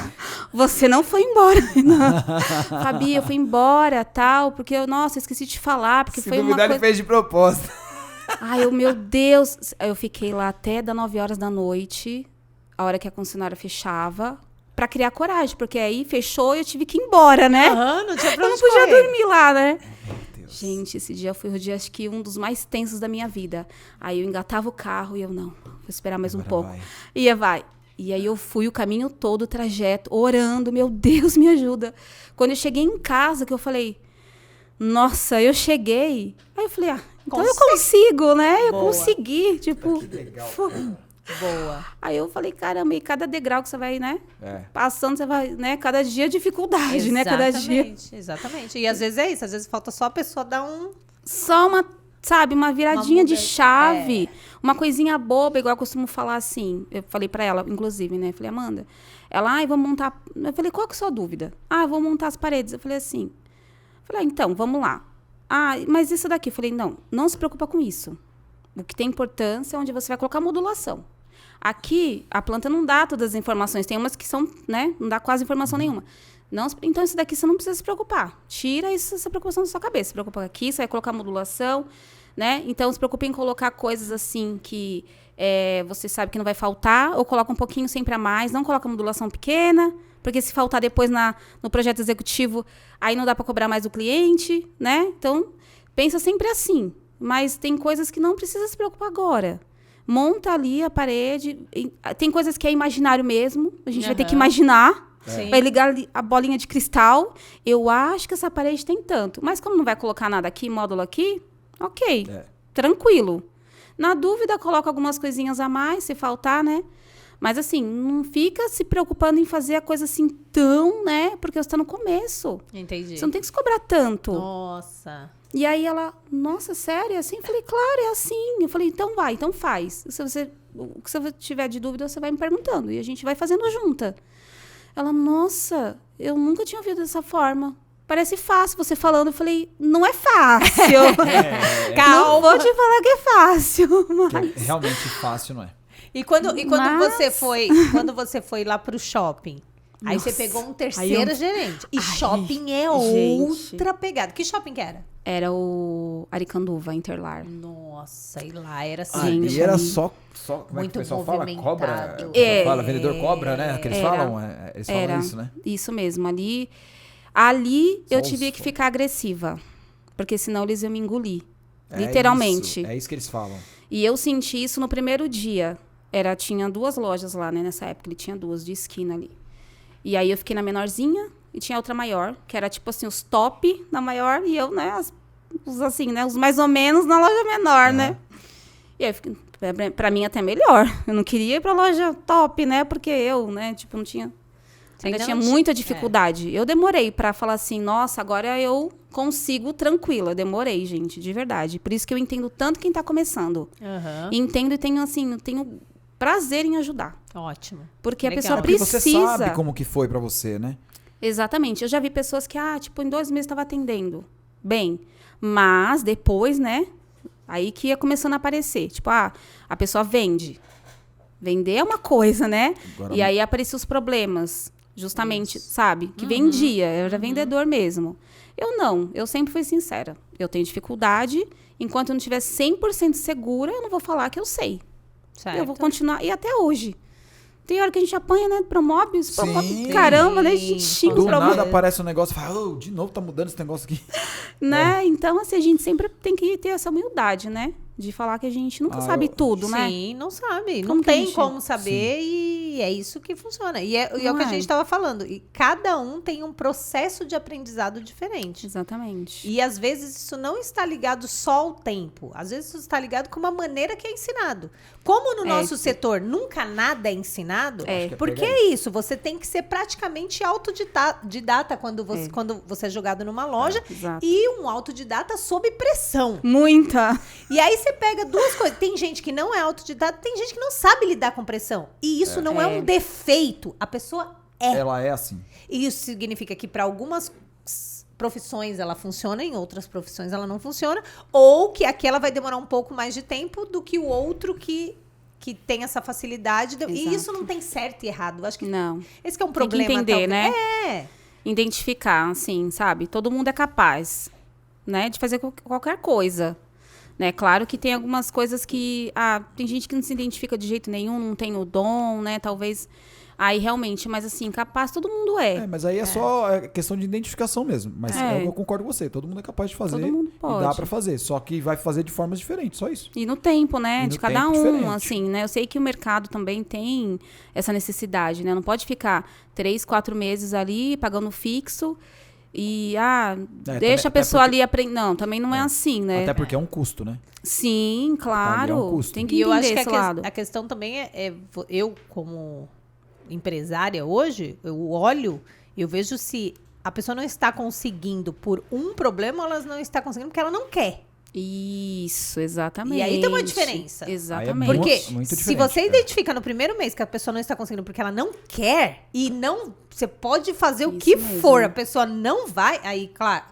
Você não foi embora. Não. Fabi, eu fui embora, tal, porque eu esqueci de te falar, porque Se foi duvidar, uma ele fez de propósito. Ai, meu Deus. Eu fiquei lá até das 9 horas da noite, a hora que a concessionária fechava, pra criar coragem, porque aí fechou e eu tive que ir embora, né? Não tinha pra Eu não onde podia correr. dormir lá, né? Deus. Gente, esse dia foi o dia, acho que um dos mais tensos da minha vida. Aí eu engatava o carro e eu, não, vou esperar mais um pouco. Vai. E aí eu fui o caminho todo, o trajeto, orando, meu Deus, me ajuda. Quando eu cheguei em casa, que eu falei, nossa, eu cheguei. Aí eu falei, então eu consigo, né? Eu consegui, tipo... Que legal. Boa. Aí eu falei, caramba, e cada degrau que você vai, né? Passando, você vai, né? Cada dia dificuldade, né? Cada dia. Exatamente. E às vezes é isso, às vezes falta só a pessoa dar Só uma, sabe, uma viradinha de chave, uma coisinha boba, igual eu costumo falar assim. Eu falei pra ela, inclusive, né? Eu falei, Amanda, ela, vamos montar. Eu falei, qual que é a sua dúvida? Vou montar as paredes. Eu falei assim. Então, vamos lá. Mas isso daqui. Eu falei, não se preocupa com isso. O que tem importância é onde você vai colocar a modulação. Aqui, a planta não dá todas as informações. Tem umas que são, né? Não dá quase informação nenhuma. Então, isso daqui você não precisa se preocupar. Tira essa preocupação da sua cabeça. Se preocupa aqui, você vai colocar modulação, né? Então, se preocupe em colocar coisas assim que você sabe que não vai faltar. Ou coloca um pouquinho sempre a mais. Não coloca modulação pequena. Porque se faltar depois no projeto executivo, aí não dá para cobrar mais do cliente, né? Então, pensa sempre assim. Mas tem coisas que não precisa se preocupar agora. Monta ali a parede. Tem coisas que é imaginário mesmo. A gente vai ter que imaginar. Vai ligar a bolinha de cristal. Eu acho que essa parede tem tanto. Mas como não vai colocar nada aqui, módulo aqui, ok. Tranquilo. Na dúvida, coloca algumas coisinhas a mais, se faltar, né? Mas assim, não fica se preocupando em fazer a coisa assim tão, né? Porque você está no começo. Entendi. Você não tem que se cobrar tanto. Nossa. E aí ela, nossa, sério? É assim? Eu falei, claro, é assim. Eu falei, então vai, então faz. Se você tiver de dúvida, você vai me perguntando. E a gente vai fazendo junta. Ela, nossa, eu nunca tinha ouvido dessa forma. Parece fácil você falando. Eu falei, não é fácil. Calma. Não vou te falar que é fácil. Mas... Realmente fácil, não é? E quando você foi lá pro shopping? Aí você pegou um terceiro gerente. E shopping é outra pegada. Que shopping que era? Era o Aricanduva, Interlar. Nossa, e lá era assim. Ali era só como muito é que o pessoal fala? Cobra? Fala, vendedor cobra, né? Que eles falam? Eles falam isso, né? Isso mesmo. Ali eu tive que ficar agressiva. Porque senão eles iam me engolir. Literalmente. É isso que eles falam. E eu senti isso no primeiro dia. Tinha 2 lojas lá, né? Nessa época, ele tinha 2 de esquina ali. E aí eu fiquei na menorzinha e tinha outra maior, que era tipo assim, os top na maior e eu, né, os mais ou menos na loja menor, né? E aí, pra mim, até melhor. Eu não queria ir pra loja top, né? Porque eu, né, tipo, não tinha... Ainda tinha muita dificuldade. Eu demorei pra falar assim, nossa, agora eu consigo tranquila. Eu demorei, gente, de verdade. Por isso que eu entendo tanto quem tá começando. Entendo e tenho prazer em ajudar. Ótimo. Porque legal. a pessoa porque precisa... você sabe como que foi pra você, né? Exatamente. Eu já vi pessoas que, tipo, em 2 meses estava atendendo bem. Mas depois, né? Aí que ia começando a aparecer. Tipo, a pessoa vende. Vender é uma coisa, né? Agora... E aí apareciam os problemas. Justamente, sabe? Que vendia. Eu era vendedor mesmo. Eu não. Eu sempre fui sincera. Eu tenho dificuldade. Enquanto eu não estiver 100% segura, eu não vou falar que eu sei. Certo. Eu vou continuar. E até hoje. Tem hora que a gente apanha, né? Promove, caramba, né? A gente xinga o problema. Do nada aparece um negócio e fala, de novo tá mudando esse negócio aqui. Né? Então, assim, a gente sempre tem que ter essa humildade, né? De falar que a gente nunca sabe tudo, né? Sim, não sabe. Não tem como saber e é isso que funciona. E é o que a gente estava falando. E cada um tem um processo de aprendizado diferente. Exatamente. E às vezes isso não está ligado só ao tempo. Às vezes isso está ligado com uma maneira que é ensinado. Como no nosso setor nunca nada é ensinado, porque é isso. Você tem que ser praticamente autodidata quando você é jogado numa loja e um autodidata sob pressão. Muita. E aí você pega 2 coisas. Tem gente que não é autodidata, tem gente que não sabe lidar com pressão. E isso não é um defeito. A pessoa é. Ela é assim. E isso significa que para algumas profissões ela funciona, em outras profissões ela não funciona, ou que aquela vai demorar um pouco mais de tempo do que o outro que tem essa facilidade. E isso não tem certo e errado. Eu acho que não. Esse que é um problema. Tem que entender, talvez. né? Identificar, assim, sabe? Todo mundo é capaz, né? De fazer qualquer coisa. Né? Claro que tem algumas coisas que... tem gente que não se identifica de jeito nenhum, não tem o dom, né? Talvez... Aí, realmente, mas assim, capaz todo mundo é. Mas aí é só questão de identificação mesmo. Mas eu concordo com você. Todo mundo é capaz de fazer. Todo mundo pode. E dá pra fazer. Só que vai fazer de formas diferentes, só isso. E no tempo, né? De cada diferente. assim, né? Eu sei que o mercado também tem essa necessidade, né? Não pode ficar 3, 4 meses ali, pagando fixo e, deixa a pessoa ali aprender. Não, também não é assim, né? Até porque é um custo, né? Sim, claro. É um custo. Tem que entender eu acho que esse lado. A questão também eu como empresária hoje, eu olho e eu vejo se a pessoa não está conseguindo por um problema, ela não está conseguindo porque ela não quer. Isso, exatamente. E aí tem uma diferença. Exatamente. Porque muito se você identifica no primeiro mês que a pessoa não está conseguindo porque ela não quer, e não... Você pode fazer o que for, a pessoa não vai... Aí, claro...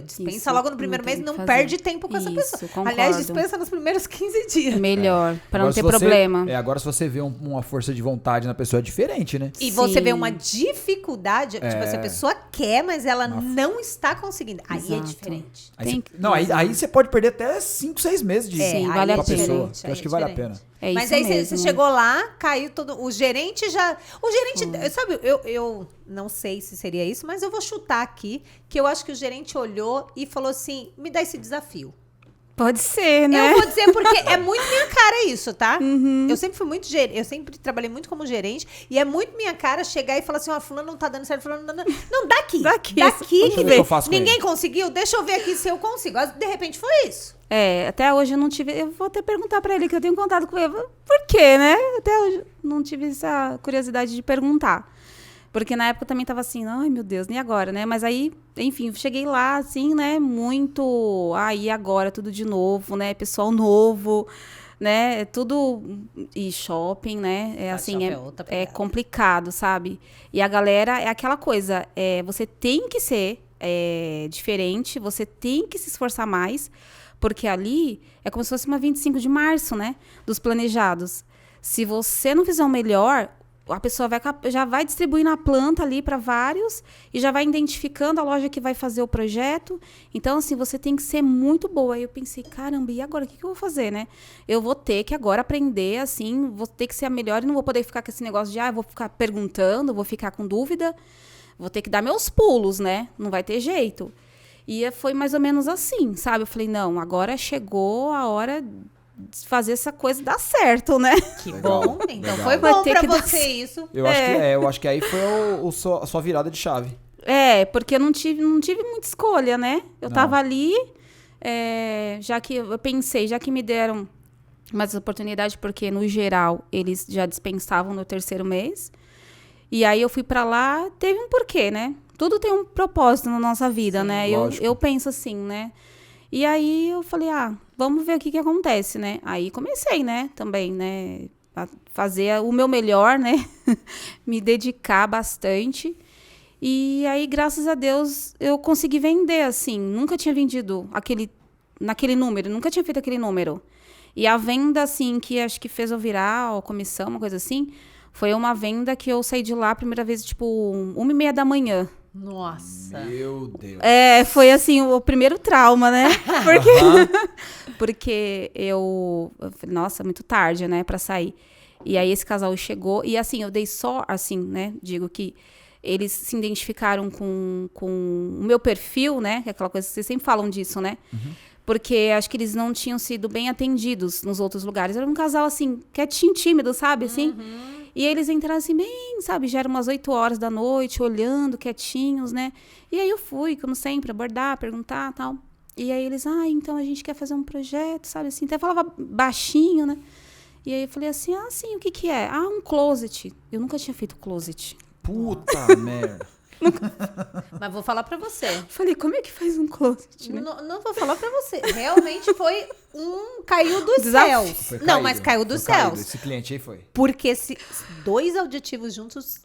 dispensa logo no primeiro mês, não perde tempo com essa pessoa. Concordo. Aliás, dispensa nos primeiros 15 dias. Melhor, para não ter Agora, problema. Agora, se você vê uma força de vontade na pessoa, é diferente, né? E você vê uma dificuldade, tipo assim, a pessoa quer, mas ela não está conseguindo. Aí é diferente. Aí você pode perder até 5, 6 meses de vale com a a pena. pessoa. Eu acho que vale a pena. É mas isso aí mesmo. você chegou lá, caiu todo... O gerente já... Sabe, eu não sei se seria isso, mas eu vou chutar aqui, que eu acho que o gerente olhou e falou assim, me dá esse desafio. Pode ser, né? Eu vou dizer porque é muito minha cara isso, tá? Eu sempre fui muito gerente, eu sempre trabalhei muito como gerente, e é muito minha cara chegar e falar assim, fulano não tá dando certo, fulano não tá dando... Não, daqui que ninguém conseguiu, deixa eu ver aqui se eu consigo. De repente foi isso. Até hoje eu não tive... Eu vou até perguntar pra ele, que eu tenho contato com ele. Por quê, né? Até hoje não tive essa curiosidade de perguntar. Porque na época eu também tava assim, ai meu Deus, nem agora, né? Mas aí, enfim, cheguei lá, assim, né? Muito... e agora? Tudo de novo, né? Pessoal novo, né? Tudo... E shopping, né? É complicado, sabe? E a galera é aquela coisa, você tem que ser diferente, você tem que se esforçar mais, porque ali é como se fosse uma 25 de março, né? Dos planejados. Se você não fizer o melhor, a pessoa já vai distribuindo a planta ali para vários e já vai identificando a loja que vai fazer o projeto. Então, assim, você tem que ser muito boa. Aí eu pensei, caramba, e agora? O que eu vou fazer, né? Eu vou ter que agora aprender, assim, vou ter que ser a melhor e não vou poder ficar com esse negócio de, eu vou ficar perguntando, vou ficar com dúvida. Vou ter que dar meus pulos, né? Não vai ter jeito. E foi mais ou menos assim, sabe? Eu falei, não, agora chegou a hora de fazer essa coisa dar certo, né? Que bom. Então foi bom pra você isso. Eu acho que aí foi a sua virada de chave. Porque eu não tive muita escolha, né? Eu tava ali, já que eu pensei, já que me deram umas oportunidades, porque no geral eles já dispensavam no 3º mês. E aí eu fui pra lá, teve um porquê, né? Tudo tem um propósito na nossa vida, né? Eu penso assim, né? E aí eu falei, vamos ver o que acontece, né? Aí comecei, né? Também, né? A fazer o meu melhor, né? Me dedicar bastante. E aí, graças a Deus, eu consegui vender, assim. Nunca tinha vendido naquele número, nunca tinha feito aquele número. E a venda, assim, que acho que fez eu virar, ou comissão, uma coisa assim, foi uma venda que eu saí de lá a primeira vez, tipo, 1h30 da manhã. Nossa. Meu Deus. Foi assim, o primeiro trauma, né? Porque eu falei, nossa, muito tarde, né, pra sair. E aí esse casal chegou, e assim, eu dei só, assim, né, digo que eles se identificaram com o meu perfil, né, que é aquela coisa que vocês sempre falam disso, né? Porque acho que eles não tinham sido bem atendidos nos outros lugares. Era um casal, assim, quietinho, tímido, sabe, assim? E eles entraram assim, bem, sabe, já eram umas 8 horas da noite, olhando, quietinhos, né? E aí eu fui, como sempre, abordar, perguntar e tal. E aí eles, então a gente quer fazer um projeto, sabe, assim, até falava baixinho, né? E aí eu falei assim, sim, o que é? Um closet. Eu nunca tinha feito closet. Puta merda. Mas vou falar pra você. Falei, como é que faz um closet, né? Não vou falar pra você. Realmente foi caiu dos céus. Não, mas caiu dos céus. Esse cliente aí foi. Porque se 2 auditivos juntos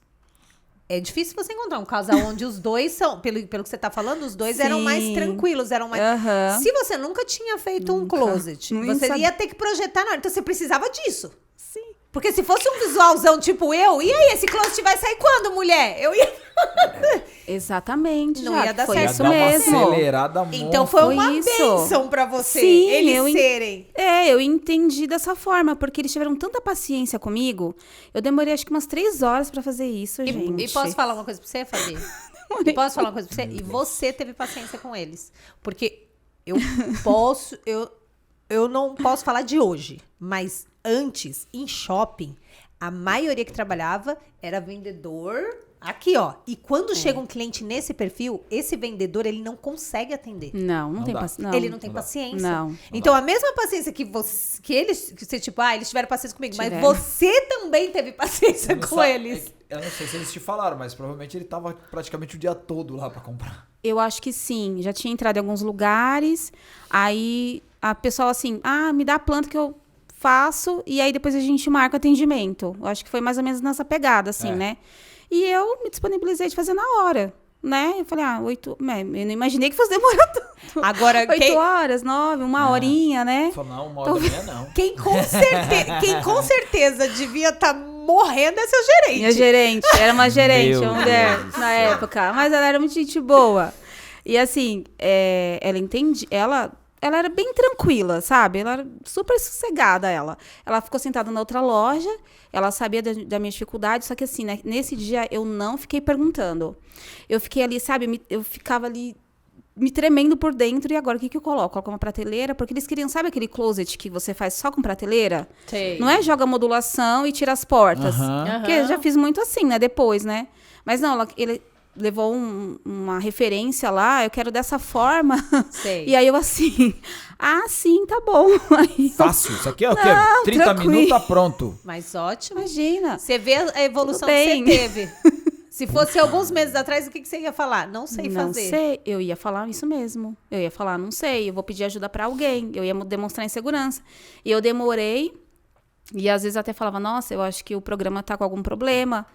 É difícil você encontrar um casal onde os dois são, pelo que você tá falando, os dois eram mais tranquilos, eram mais... Se você nunca tinha feito um closet, você ia ter que projetar na hora. Então você precisava disso. Sim. Porque se fosse um visualzão tipo eu, e aí, esse closet vai sair quando, mulher? Eu ia... Exatamente, Não já ia dar foi certo. isso Ia dar uma mesmo. acelerada monstro. Então foi uma isso. bênção pra você, Sim, eles serem. Eu entendi dessa forma, porque eles tiveram tanta paciência comigo. Eu demorei acho que umas 3 horas pra fazer isso, gente. E posso falar uma coisa pra você, Fabi? E posso falar uma coisa pra você? E você teve paciência com eles. Porque eu não posso falar de hoje, mas antes, em shopping, a maioria que trabalhava era vendedor... Aqui, ó. E quando chega um cliente nesse perfil, esse vendedor, ele não consegue atender. Não tem dá. paciência. Ele não tem paciência. Não. Então, a mesma paciência que eles tipo, eles tiveram paciência comigo, mas Tiveram. você também teve paciência Eu não com sa- eles. Eu não sei se eles te falaram, mas provavelmente ele tava praticamente o dia todo lá pra comprar. Eu acho que sim. Já tinha entrado em alguns lugares. Aí a pessoa assim, me dá a planta que eu faço. E aí depois a gente marca atendimento. Eu acho que foi mais ou menos nessa pegada, assim, né? E eu me disponibilizei de fazer na hora, né? Eu falei, 8... Eu não imaginei que fosse demorar tanto. Agora, 8 horas, 9, uma horinha, né? Falou, não, 1h da manhã não. quem com certeza devia estar morrendo é seu gerente. Minha gerente, era uma gerente, Meu uma mulher, Deus do na céu. época. Mas ela era muito gente boa. E assim, ela entendia... Ela era bem tranquila, sabe? Ela era super sossegada, ela. Ela ficou sentada na outra loja, ela sabia da minha dificuldade, só que assim, né, nesse dia eu não fiquei perguntando. Eu fiquei ali, sabe? Eu ficava ali me tremendo por dentro. E agora, o que eu coloco? Coloco uma prateleira, porque eles queriam, sabe aquele closet que você faz só com prateleira? Sei. Não é joga modulação e tira as portas. Aham. Porque eu já fiz muito assim, né? Depois, né? Mas não, ele levou uma referência lá, eu quero dessa forma. Sei. E aí eu assim, sim, tá bom. Aí, Fácil. Isso aqui é o quê? Não, 30 tranquilo. minutos tá pronto. Mas ótimo. imagina. Você vê a evolução Tudo que você bem. teve. Se fosse alguns meses atrás, o que você ia falar? Não sei Não fazer. sei, eu ia falar isso mesmo. Eu ia falar, não sei, eu vou pedir ajuda pra alguém. Eu ia demonstrar insegurança. E eu demorei. E às vezes eu até falava, nossa, eu acho que o programa tá com algum problema.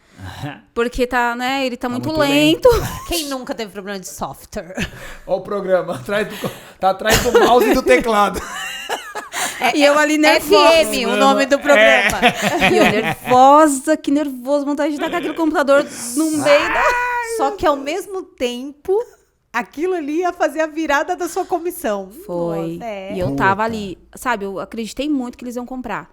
Porque tá, né, ele tá muito lento. Quem nunca teve problema de software? Olha o programa, tá atrás do mouse e do teclado. E eu ali nervosa. FM, o nome do programa. E eu nervosa, que nervoso, vontade de tacar aquele computador no meio da... Só que ao mesmo tempo, aquilo ali ia fazer a virada da sua comissão. Foi. Nossa, E eu tava ali, sabe, eu acreditei muito que eles iam comprar.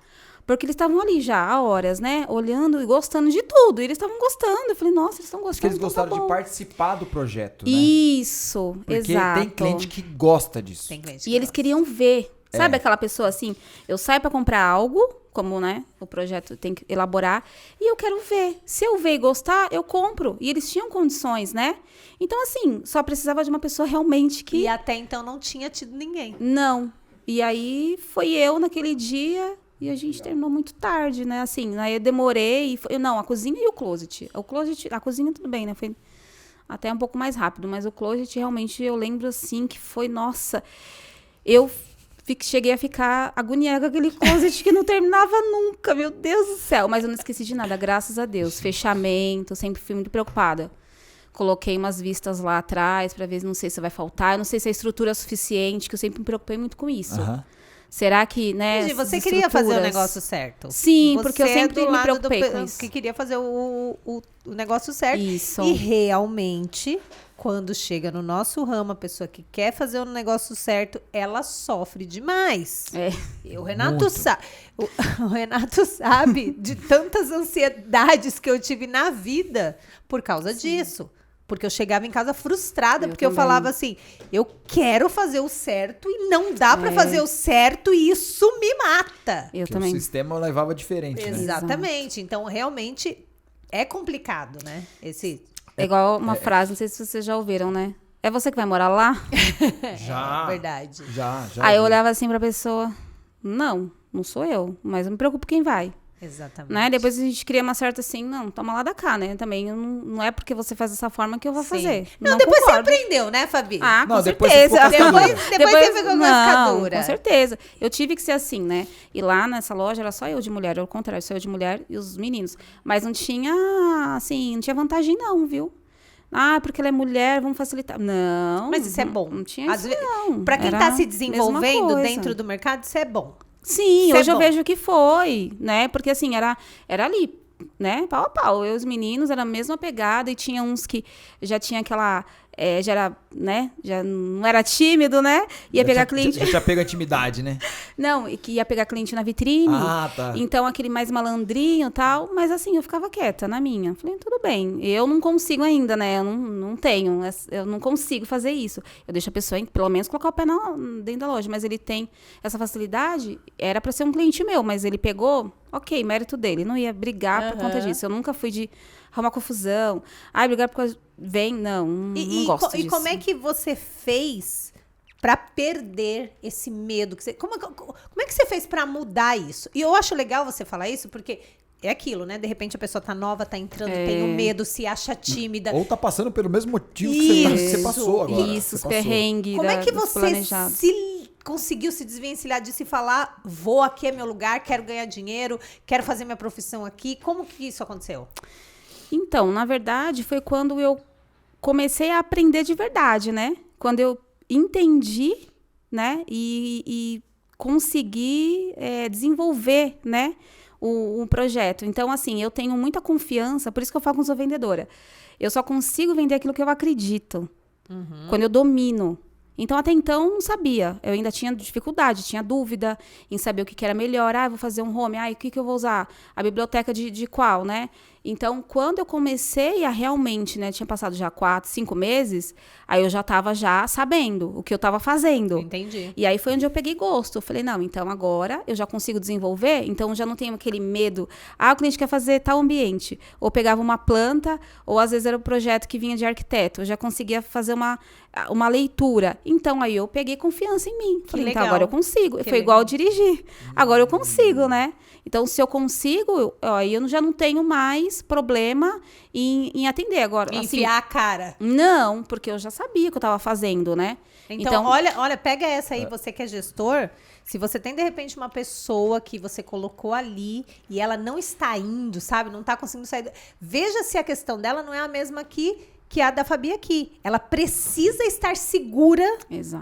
Porque eles estavam ali já há horas, né? Olhando e gostando de tudo. E eles estavam gostando. Eu falei, nossa, eles estão Porque gostando. eles então gostaram tá de bom. participar do projeto, né? Isso, Porque exato. tem cliente que gosta disso. Tem cliente que E eles gosta. queriam ver. Sabe aquela pessoa assim? Eu saio pra comprar algo, como, né? O projeto tem que elaborar. E eu quero ver. Se eu ver e gostar, eu compro. E eles tinham condições, né? Então, assim, só precisava de uma pessoa realmente que... E até então não tinha tido ninguém. Não. E aí, foi eu naquele dia... E a gente terminou muito tarde, né? Assim, aí eu demorei. Não, a cozinha e o closet. A cozinha tudo bem, né? Foi até um pouco mais rápido. Mas o closet, realmente, eu lembro, assim, que foi... Nossa, eu cheguei a ficar agoniada com aquele closet que não terminava nunca. Meu Deus do céu. Mas eu não esqueci de nada, graças a Deus. Fechamento, sempre fui muito preocupada. Coloquei umas vistas lá atrás pra ver, não sei se vai faltar. Eu não sei se a estrutura é suficiente, que eu sempre me preocupei muito com isso. Aham. Será que, né? Entendi, você essas queria fazer o estruturas- negócio certo. Sim, Você porque eu sempre é do me lado preocupei com do isso. que queria fazer o negócio certo. Isso. E realmente, quando chega no nosso ramo, a pessoa que quer fazer o negócio certo, ela sofre demais. É. O Renato o Renato sabe de tantas ansiedades que eu tive na vida por causa disso. Porque eu chegava em casa frustrada, Eu porque eu também. falava assim, eu quero fazer o certo e não dá pra fazer o certo e isso me mata. Eu Porque também. o sistema levava diferente, né? Exatamente. Então, realmente, é complicado, né? É igual uma frase, não sei se vocês já ouviram, né? É você que vai morar lá? Já. Verdade. Já. Aí eu vi. olhava assim pra pessoa. Não sou eu. Mas eu me preocupo quem vai. Exatamente. Né? Depois a gente cria uma certa assim, não, toma lá da cá, né? Também não é porque você faz dessa forma que eu vou fazer. Não, depois concordo. você aprendeu, né, Fabi? Ah, com Não, depois certeza. Depois você ficou com a cascadura. Com certeza. Eu tive que ser assim, né? E lá nessa loja era só eu de mulher, ao contrário, só eu de mulher e os meninos. Mas não tinha, assim, não tinha vantagem não, viu? Ah, porque ela é mulher, vamos facilitar. Não. Mas isso é bom. Não tinha isso, não. Pra quem Era tá se a desenvolvendo mesma coisa. dentro do mercado, isso é bom. Sim, Isso é hoje eu bom. vejo que foi, né? Porque assim, era ali, né? Pau a pau. Eu e os meninos, era a mesma pegada. E tinha uns que já tinha aquela... já era, né? Já não era tímido, né? Ia pegar cliente... Já pega intimidade, né? Não, e que ia pegar cliente na vitrine. Ah, tá. Então, aquele mais malandrinho e tal. Mas assim, eu ficava quieta na minha. Falei, tudo bem. Eu não consigo ainda, né? Eu não tenho. Eu não consigo fazer isso. Eu deixo a pessoa, pelo menos, colocar o pé dentro da loja. Mas ele tem essa facilidade. Era para ser um cliente meu, mas ele pegou... Ok, mérito dele. Não ia brigar por conta disso. Eu nunca fui de arrumar confusão. Ai, brigar por causa... não gosto disso. E como é que você fez pra perder esse medo? Como é que você fez pra mudar isso? E eu acho legal você falar isso, porque é aquilo, né? De repente a pessoa tá nova, tá entrando, tem o medo, se acha tímida. Ou tá passando pelo mesmo motivo que você passou agora. Isso, os perrengues. Como é que você conseguiu se desvencilhar disso e falar, vou, aqui é meu lugar, quero ganhar dinheiro, quero fazer minha profissão aqui? Como que isso aconteceu? Então, na verdade, foi quando eu comecei a aprender de verdade, né? Quando eu entendi, né? E consegui desenvolver, né? O projeto. Então, assim, eu tenho muita confiança, por isso que eu falo que eu sou vendedora. Eu só consigo vender aquilo que eu acredito. Quando eu domino. Então, até então, não sabia. Eu ainda tinha dificuldade, tinha dúvida em saber o que era melhor. Ah, eu vou fazer um home. Ah, o que eu vou usar? A biblioteca de qual, né? Então, quando eu comecei a realmente, né? Tinha passado já 4, 5 meses, aí eu já estava já sabendo o que eu estava fazendo. Entendi. E aí foi onde eu peguei gosto. Eu falei, não, então agora eu já consigo desenvolver, então eu já não tenho aquele medo. Ah, o cliente quer fazer tal ambiente. Ou pegava uma planta, ou às vezes era um projeto que vinha de arquiteto. Eu já conseguia fazer uma leitura. Então, aí eu peguei confiança em mim. Falei, então agora eu consigo. Foi igual dirigir. Agora eu consigo, né? Então, se eu consigo, aí eu já não tenho mais problema em atender. Agora, enfiar a cara. Não, porque eu já sabia o que eu estava fazendo, né? Então, olha, pega essa aí, você que é gestor. Se você tem, de repente, uma pessoa que você colocou ali e ela não está indo, sabe? Não está conseguindo sair. Veja se a questão dela não é a mesma que a da Fabi aqui. Ela precisa estar segura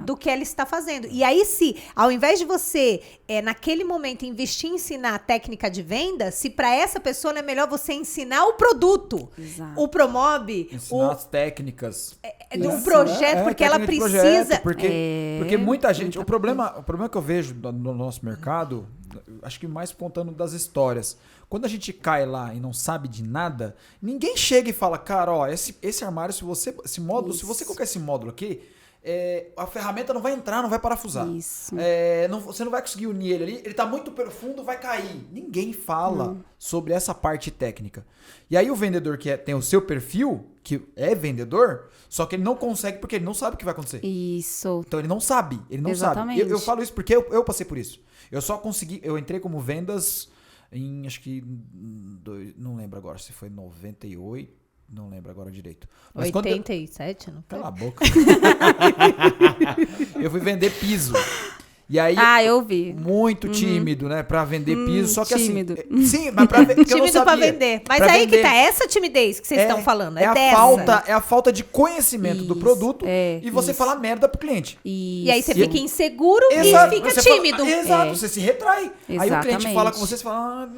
do que ela está fazendo. E aí, se ao invés de você, naquele momento, investir em ensinar a técnica de venda, se para essa pessoa não é melhor você ensinar o produto, o Promob, ensinar as técnicas de um projeto, porque ela precisa... Porque muita gente... O problema que eu vejo no nosso mercado, acho que mais contando das histórias, quando a gente cai lá e não sabe de nada, ninguém chega e fala, cara, ó, esse armário, se você colocar esse módulo aqui, a ferramenta não vai entrar, não vai parafusar. Você não vai conseguir unir ele ali, ele tá muito profundo, vai cair. Ninguém fala sobre essa parte técnica. E aí o vendedor que tem o seu perfil, que é vendedor, só que ele não consegue porque ele não sabe o que vai acontecer. Isso. Então ele não sabe, sabe. Eu falo isso porque eu passei por isso. Eu entrei como vendas em, acho que, não lembro agora se foi 98, não lembro agora direito. Mas 87, não foi? Cala a boca. Eu fui vender piso. E aí, eu vi. Muito tímido, né? Pra vender piso. Só que tímido. assim. Sim, mas pra vender. Tímido pra vender. Mas pra aí vender, que tá essa timidez que vocês estão falando. É a falta de conhecimento do produto e você falar merda pro cliente. E aí você fica inseguro e fica tímido. Você se retrai. Exatamente. Aí o cliente fala com você, você fala.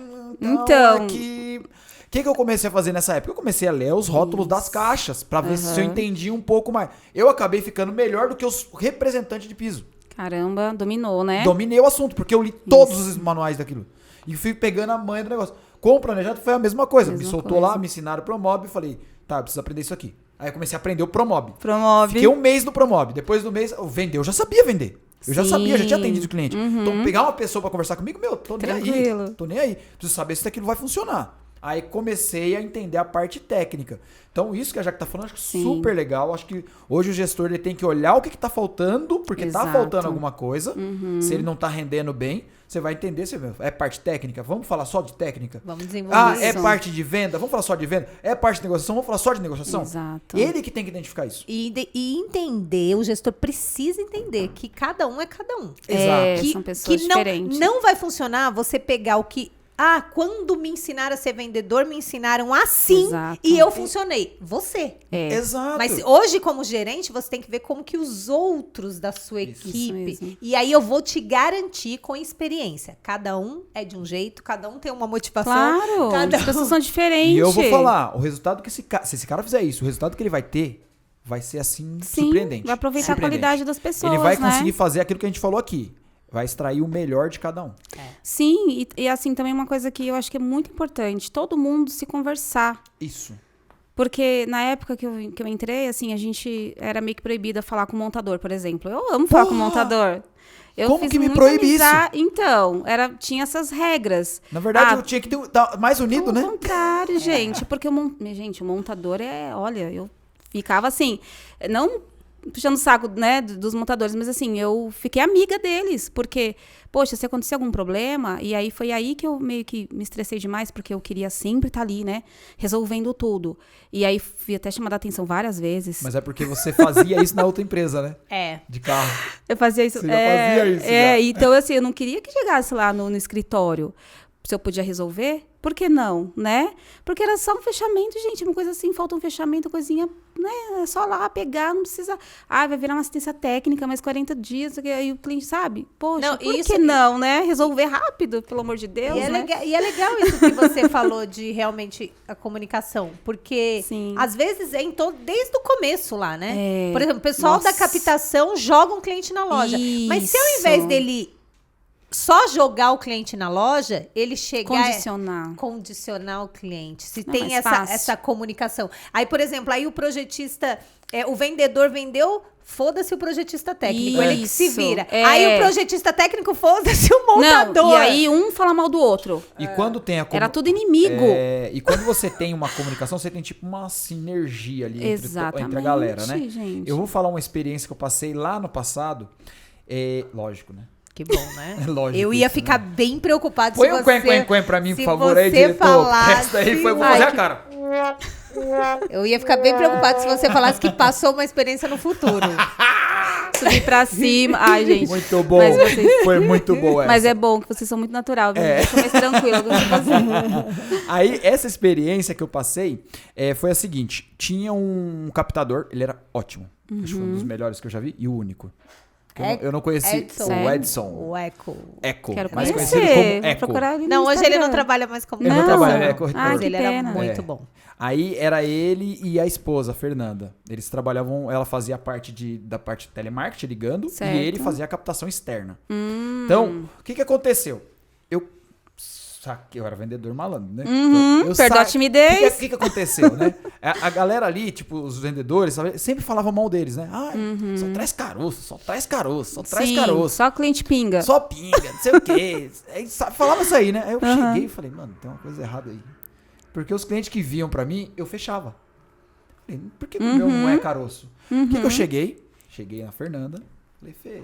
Então. O que eu comecei a fazer nessa época? Eu comecei a ler os rótulos das caixas pra ver se eu entendia um pouco mais. Eu acabei ficando melhor do que os representantes de piso. Caramba, dominou, né? Dominei o assunto, porque eu li todos os manuais daquilo. E fui pegando a manha do negócio. Com o planejado foi a mesma coisa. Me soltou lá, me ensinaram o Promob e falei, tá, eu preciso aprender isso aqui. Aí eu comecei a aprender o Promob. Fiquei um mês no Promob. Depois do mês, eu já sabia vender. Eu já sabia, já tinha atendido o cliente. Então, pegar uma pessoa pra conversar comigo, tô nem aí. Preciso saber se aquilo vai funcionar. Aí comecei a entender a parte técnica. Então, isso que a Jaque tá falando, acho que Sim. super legal. Acho que hoje o gestor ele tem que olhar o que tá faltando, porque tá Exato. faltando alguma coisa. Se ele não tá rendendo bem, você vai entender. Você vê, é parte técnica? Vamos falar só de técnica? Vamos desenvolver É isso. parte de venda? Vamos falar só de venda? É parte de negociação? Vamos falar só de negociação? Exato. Ele que tem que identificar isso. E entender, o gestor precisa entender que cada um é cada um. Exato. São pessoas diferentes. Não vai funcionar você pegar o que... quando me ensinaram a ser vendedor, me ensinaram assim Exato. e eu funcionei. Você. Exato. Mas hoje, como gerente, você tem que ver como que os outros da sua Isso equipe... mesmo. E aí eu vou te garantir com experiência. Cada um é de um jeito, cada um tem uma motivação. Claro, Cada as pessoas são diferentes. E eu vou falar, o resultado que se esse cara fizer isso, o resultado que ele vai ter vai ser assim, Sim, surpreendente. vai aproveitar a Surpreendente. qualidade das pessoas, Ele vai né? conseguir fazer aquilo que a gente falou aqui. Vai extrair o melhor de cada um. Sim, e assim, também uma coisa que eu acho que é muito importante, todo mundo se conversar. Isso. Porque na época que eu entrei, assim, a gente era meio que proibida falar com o montador, por exemplo. Eu amo falar com o montador. Eu Como fiz que me muita proíbe isso? Então, tinha essas regras. Na verdade, eu tinha que estar mais unido, né? Ao contrário, gente. Porque o montador olha, eu ficava assim, não puxando o saco, né, dos montadores, mas assim, eu fiquei amiga deles, porque, poxa, se acontecer algum problema, e aí foi aí que eu meio que me estressei demais, porque eu queria sempre estar ali, né, resolvendo tudo. E aí fui até chamada a atenção várias vezes. Mas é porque você fazia isso na outra empresa, né? De carro. Eu fazia isso. Você já fazia isso, já. Então assim, eu não queria que chegasse lá no escritório. Se eu podia resolver, por que não, né? Porque era só um fechamento, gente, uma coisa assim, falta um fechamento, coisinha, né? É só lá pegar, não precisa... vai virar uma assistência técnica, mais 40 dias, aí o cliente sabe. Poxa, Não, por isso- que não, né? Resolver rápido, pelo amor de Deus, E é, né? legal, e é legal isso que você falou de realmente a comunicação. Porque, Sim. às vezes, desde o começo lá, né? É. Por exemplo, o pessoal da Nossa. captação joga um cliente na loja. Mas se ao invés Isso. dele só jogar o cliente na loja, ele chegar... Condicionar o cliente. Se Não, tem mais fácil. essa comunicação. Aí, por exemplo, aí o projetista... o vendedor vendeu... Foda-se o projetista técnico, ele que se Isso, vira. é. Aí o projetista técnico, foda-se o montador. Não, e aí um fala mal do outro. E quando tem a Era tudo inimigo. E quando você tem uma comunicação, você tem tipo uma sinergia ali Exatamente, entre a galera, né? gente. Eu vou falar uma experiência que eu passei lá no passado. Lógico, né? Que bom, né? É lógico Eu ia isso, ficar né? bem preocupado Põe se um você... quen pra mim, por se favor, você aí, diretor. falasse- Essa daí foi, vou Ai, fazer a que- cara. Eu ia ficar bem preocupado se você falasse que passou uma experiência no futuro. Subir pra cima. Ai, gente. Muito bom. Mas vocês- Foi muito bom essa. Mas é bom que vocês são muito natural, viu? Deixa mais tranquilo. Eu consigo fazer. Aí, essa experiência que eu passei foi a seguinte. Tinha um captador, ele era ótimo. Acho que foi um dos melhores que eu já vi e o único. Porque eu não conheci Edson. o Edson. O Eco. Eco. Quero mais conhecer. conhecido como Vou Eco. procurar ele no Não, hoje ele não Instagram. trabalha mais como Ele não vendedor, trabalha, ele é corretor. Ah, Mas que ele era pena. muito É. bom. Aí era ele e a esposa, a Fernanda. Eles trabalhavam, ela fazia a parte da parte de telemarketing, ligando, Certo. e ele fazia a captação externa. Então, o que aconteceu? Eu era vendedor malandro, né? Eu perdeu a timidez. O que aconteceu, né? A galera ali, tipo, os vendedores, sabe, sempre falavam mal deles, né? Só traz caroço, só traz caroço, só traz Sim, caroço. só cliente pinga. Só pinga, não sei o quê. Falava isso aí, né? Aí eu cheguei e falei, mano, tem uma coisa errada aí. Porque os clientes que vinham pra mim, eu fechava. Falei, por que o meu não é caroço? O que eu cheguei? Cheguei na Fernanda, falei, Fê,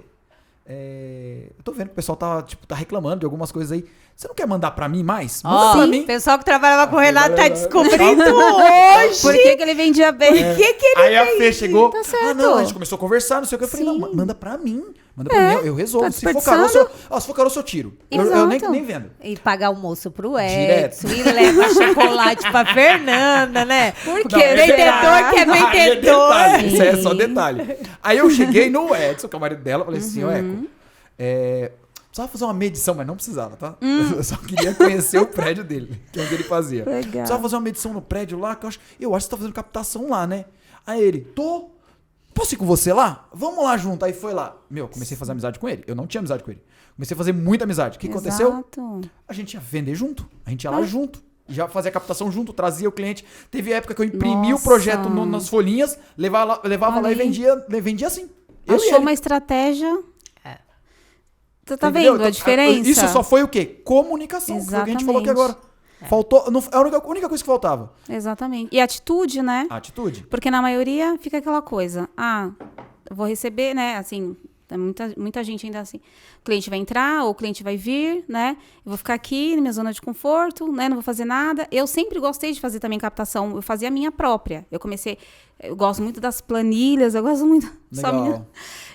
eu tô vendo que o pessoal tá reclamando de algumas coisas aí. Você não quer mandar pra mim mais? Manda pra mim. O pessoal que trabalhava com o Renato tá descobrindo hoje. Por que ele vendia bem? Por que ele Aí a Fê chegou. Tá certo. Não, a gente começou a conversar, não sei o que. Eu falei, Sim. não, manda pra mim. Manda pra mim, eu resolvo. tá Se for desperdiçando. caroço, se for caroço, eu tiro. Eu nem Exato. vendo. E pagar almoço pro Direto. Edson, e leva chocolate pra Fernanda, né? Porque Não, esse vendedor que é Aí é vendedor. detalhe, isso aí é só detalhe. Aí eu cheguei no Edson, que é o marido dela, falei assim, ó, Eco, precisava fazer uma medição, mas não precisava, tá? Eu só queria conhecer o prédio dele, que é o que ele fazia. Legal. Precisava fazer uma medição no prédio lá, que eu acho que você tá fazendo captação lá, né? Aí ele, posso ir com você lá? Vamos lá junto. Aí foi lá. Comecei a fazer amizade com ele. Eu não tinha amizade com ele. Comecei a fazer muita amizade. O que aconteceu? Exato. A gente ia vender junto. A gente ia lá junto. Já fazia a captação junto, trazia o cliente. Teve época que eu imprimia o Nossa. projeto nas folhinhas, levava lá e vendia assim. Eu e Achou ele. uma estratégia. Tá Entendeu? vendo a diferença? Isso só foi o quê? Comunicação. Que foi o que a gente falou aqui agora. Faltou, não, é a única coisa que faltava. Exatamente. E atitude, né? Atitude. Porque na maioria fica aquela coisa. Eu vou receber, né? Assim, muita gente ainda assim. O cliente vai entrar, ou o cliente vai vir, né? Eu vou ficar aqui na minha zona de conforto, né? Não vou fazer nada. Eu sempre gostei de fazer também captação. Eu fazia a minha própria. Eu gosto muito das planilhas, eu gosto muito. Legal. Só minha.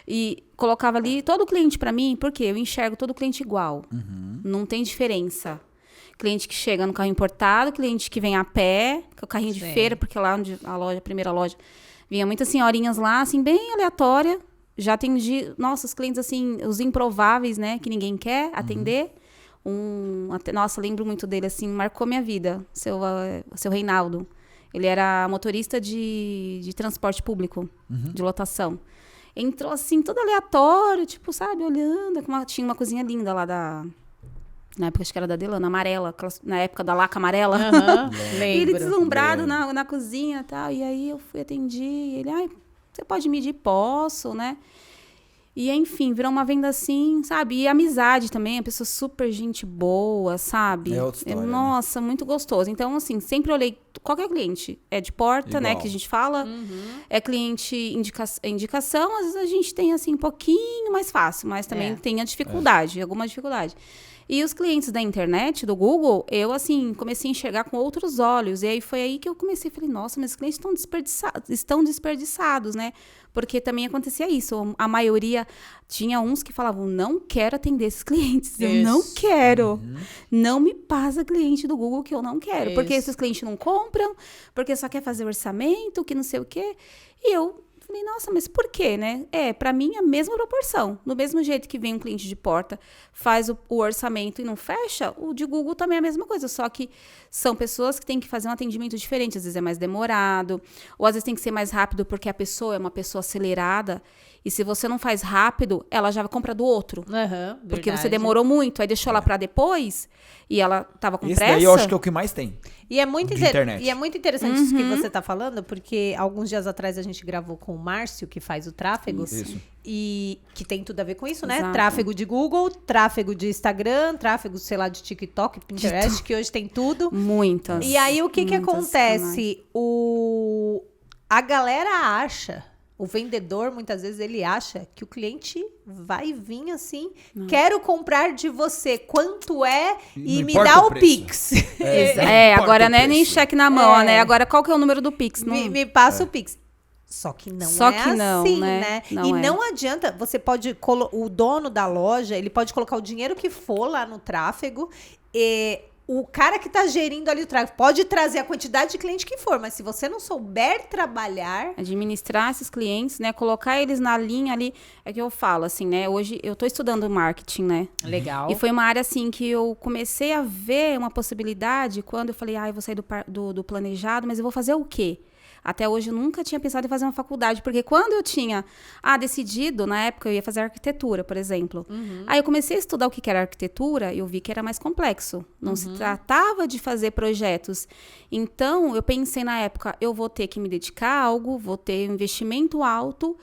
E colocava ali todo cliente para mim, porque eu enxergo todo cliente igual. Não tem diferença. Cliente que chega no carro importado, cliente que vem a pé, que é o carrinho de feira, porque lá onde a primeira loja, vinha muitas senhorinhas lá, assim, bem aleatória. Já atendi, os clientes, assim, os improváveis, né, que ninguém quer atender. Nossa, lembro muito dele, assim, marcou minha vida, seu Reinaldo. Ele era motorista de transporte público, de lotação. Entrou, assim, todo aleatório, tipo, sabe, olhando. Tinha uma cozinha linda lá na época, acho que era da Delana, amarela, na época da laca amarela. Lembro. Ele deslumbrado na cozinha e tal. E aí eu fui atender. Ele, você pode medir? Posso, né? E, enfim, virou uma venda assim, sabe? E amizade também, a pessoa super gente boa, sabe? É outra história, nossa, muito gostoso. Então, assim, sempre olhei, qualquer cliente, é de porta, igual, né, que a gente fala, é cliente indicação, às vezes a gente tem, assim, um pouquinho mais fácil, mas também tem a dificuldade, alguma dificuldade. E os clientes da internet, do Google, eu, assim, comecei a enxergar com outros olhos. E aí foi aí que eu comecei, falei, nossa, mas os clientes estão desperdiçados, né? Porque também acontecia isso. A maioria, tinha uns que falavam, não quero atender esses clientes. Eu não quero. Não me passa cliente do Google que eu não quero. Porque esses clientes não compram, porque só quer fazer orçamento, que não sei o quê. E eu falei, nossa, mas por quê, né? Pra mim, a mesma proporção. Do mesmo jeito que vem um cliente de porta, faz o orçamento e não fecha, o de Google também é a mesma coisa. Só que são pessoas que têm que fazer um atendimento diferente. Às vezes é mais demorado, ou às vezes tem que ser mais rápido porque a pessoa é uma pessoa acelerada. E se você não faz rápido, ela já vai comprar do outro. Porque você demorou muito, aí deixou ela pra depois, e ela tava com pressa. Esse daí eu acho que é o que mais tem. E é muito interessante isso que você está falando, porque alguns dias atrás a gente gravou com o Márcio, que faz o tráfego. Isso. E que tem tudo a ver com isso, né? Exato. Tráfego de Google, tráfego de Instagram, tráfego, sei lá, de TikTok, Pinterest, que hoje tem tudo. Muitas. E aí, o que acontece? A galera acha... O vendedor, muitas vezes, ele acha que o cliente vai vir assim, quero comprar de você, quanto é, e me dá o Pix. Agora não é nem cheque na mão, né? Agora, qual que é o número do Pix? Me passa o Pix. Só que não é assim, né? Não adianta, você pode... O dono da loja, ele pode colocar o dinheiro que for lá no tráfego e... O cara que está gerindo ali o tráfego pode trazer a quantidade de cliente que for, mas se você não souber trabalhar... Administrar esses clientes, né? Colocar eles na linha ali. É que eu falo, assim, né? Hoje eu estou estudando marketing, né? Legal. E foi uma área, assim, que eu comecei a ver uma possibilidade quando eu falei, eu vou sair do planejado, mas eu vou fazer o quê? Até hoje eu nunca tinha pensado em fazer uma faculdade, porque quando eu tinha decidido, na época eu ia fazer arquitetura, por exemplo. Aí eu comecei a estudar o que era arquitetura e eu vi que era mais complexo. Não se tratava de fazer projetos. Então, eu pensei na época, eu vou ter que me dedicar a algo, vou ter um investimento alto,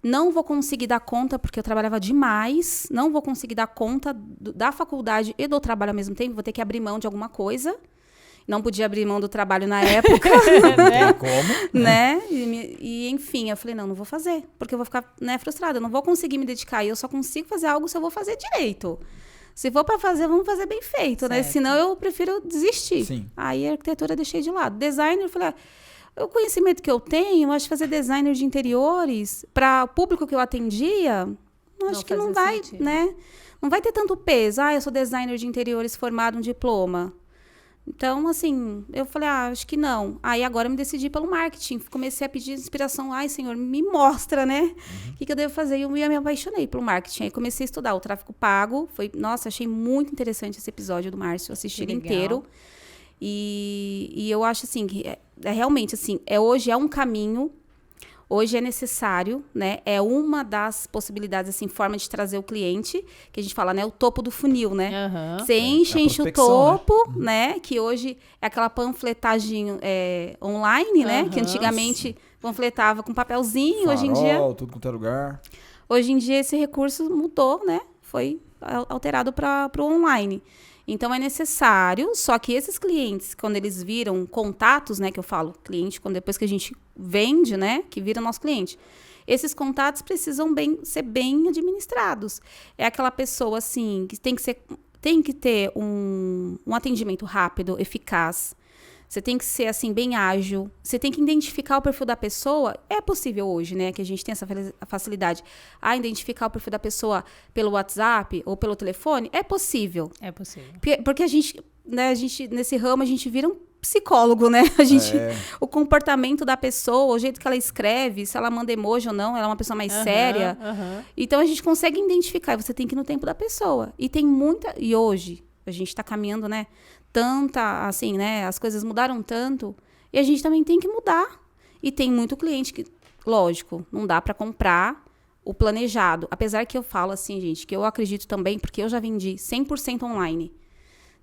não vou conseguir dar conta, porque eu trabalhava demais, não vou conseguir dar conta da faculdade e do trabalho ao mesmo tempo, vou ter que abrir mão de alguma coisa. Não podia abrir mão do trabalho na época. Não tem como. Né? E, enfim, eu falei, não vou fazer. Porque eu vou ficar, né, frustrada. Eu não vou conseguir me dedicar. E eu só consigo fazer algo se eu vou fazer direito. Se for para fazer, vamos fazer bem feito, né? Senão eu prefiro desistir. Sim. Aí a arquitetura eu deixei de lado. Designer, eu falei, o conhecimento que eu tenho, eu acho que fazer designer de interiores, para o público que eu atendia, acho que não vai, né? Não vai ter tanto peso. Eu sou designer de interiores formado, um diploma. Então, assim, eu falei, acho que não. Aí agora eu me decidi pelo marketing. Comecei a pedir inspiração. Senhor, me mostra, né? O que eu devo fazer? E eu me apaixonei pelo marketing. Aí comecei a estudar o tráfego pago. Nossa, achei muito interessante esse episódio do Márcio. Assisti ele inteiro. E eu acho, assim, que realmente, assim, hoje é um caminho. Hoje é necessário, né? É uma das possibilidades, assim, forma de trazer o cliente, que a gente fala, né? O topo do funil, né? Você enche o topo, né? Que hoje é aquela panfletagem online, né? Que antigamente panfletava com papelzinho, Farol, hoje em dia... tudo quanto é lugar. Hoje em dia esse recurso mudou, né? Foi alterado para o online. Então, é necessário, só que esses clientes, quando eles viram contatos, né, que eu falo, cliente, depois que a gente vende, né, que vira nosso cliente, esses contatos precisam ser bem administrados. É aquela pessoa, assim, que tem que ter um atendimento rápido, eficaz. Você tem que ser, assim, bem ágil. Você tem que identificar o perfil da pessoa. É possível hoje, né? Que a gente tem essa facilidade. Identificar o perfil da pessoa pelo WhatsApp ou pelo telefone. É possível. É possível. Porque a gente, nesse ramo, a gente vira um psicólogo, né? O comportamento da pessoa, o jeito que ela escreve, se ela manda emoji ou não, ela é uma pessoa mais séria. Então, a gente consegue identificar. E você tem que ir no tempo da pessoa. E hoje, a gente está caminhando, né? Assim, né? As coisas mudaram tanto. E a gente também tem que mudar. E tem muito cliente que, lógico, não dá para comprar o planejado. Apesar que eu falo assim, gente, que eu acredito também, porque eu já vendi 100% online.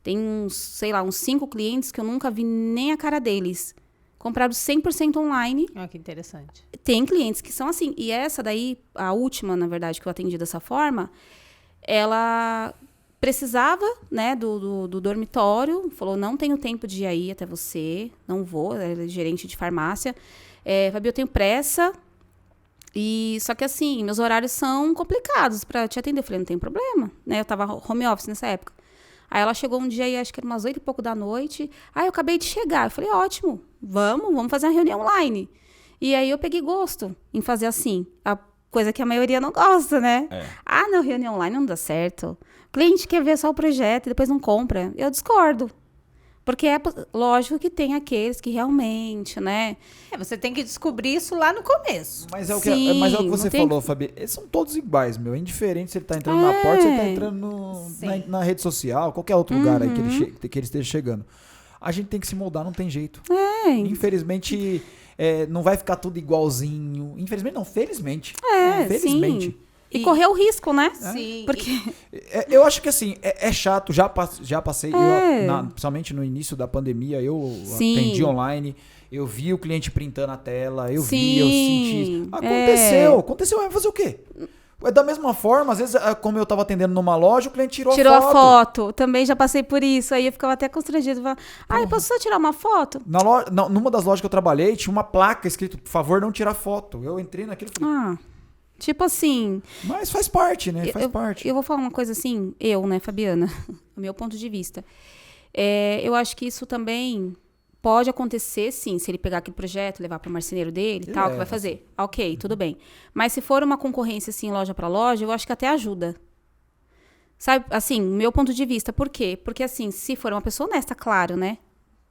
Tem uns 5 clientes que eu nunca vi nem a cara deles. Compraram 100% online. Que interessante. Tem clientes que são assim. E essa daí, a última, na verdade, que eu atendi dessa forma, ela precisava, né, do dormitório. Falou, não tenho tempo de ir aí até você. Não vou. Ela é gerente de farmácia. Fabi, eu tenho pressa. Só que assim, meus horários são complicados para te atender. Eu falei, não tem problema. Né? Eu tava home office nessa época. Aí ela chegou um dia aí, acho que era umas 8 e pouco da noite. Eu acabei de chegar. Eu falei, ótimo, vamos fazer uma reunião online. E aí eu peguei gosto em fazer assim. A coisa que a maioria não gosta, né? Não, reunião online não dá certo. O cliente quer ver só o projeto e depois não compra. Eu discordo. Porque lógico que tem aqueles que realmente, né? Você tem que descobrir isso lá no começo. Mas é o que você falou, Fabi. Eles são todos iguais, meu. É indiferente se ele tá entrando na porta, se ele tá entrando na rede social, qualquer outro lugar aí que ele esteja chegando. A gente tem que se moldar, não tem jeito. Infelizmente, não vai ficar tudo igualzinho. Infelizmente não, felizmente. Felizmente. Sim. E correr o risco, né? Sim. Porque eu acho que assim, é chato, já passei, principalmente no início da pandemia, eu atendi online, eu vi o cliente printando a tela, eu senti. Aconteceu, vai fazer o quê? Da mesma forma, às vezes, como eu tava atendendo numa loja, o cliente tirou a foto. Também já passei por isso, aí eu ficava até constrangido. Posso só tirar uma foto? Numa das lojas que eu trabalhei, tinha uma placa escrito, por favor, não tirar foto. Eu entrei naquele e falei... Tipo assim... Mas faz parte, né? Faz parte. Eu vou falar uma coisa assim, né, Fabiana? Do meu ponto de vista. Eu acho que isso também pode acontecer, sim, se ele pegar aquele projeto, levar para o marceneiro dele e tal, que vai fazer. Ok, tudo bem. Mas se for uma concorrência, assim, loja para loja, eu acho que até ajuda. Sabe, assim, meu ponto de vista. Por quê? Porque, assim, se for uma pessoa honesta, claro, né?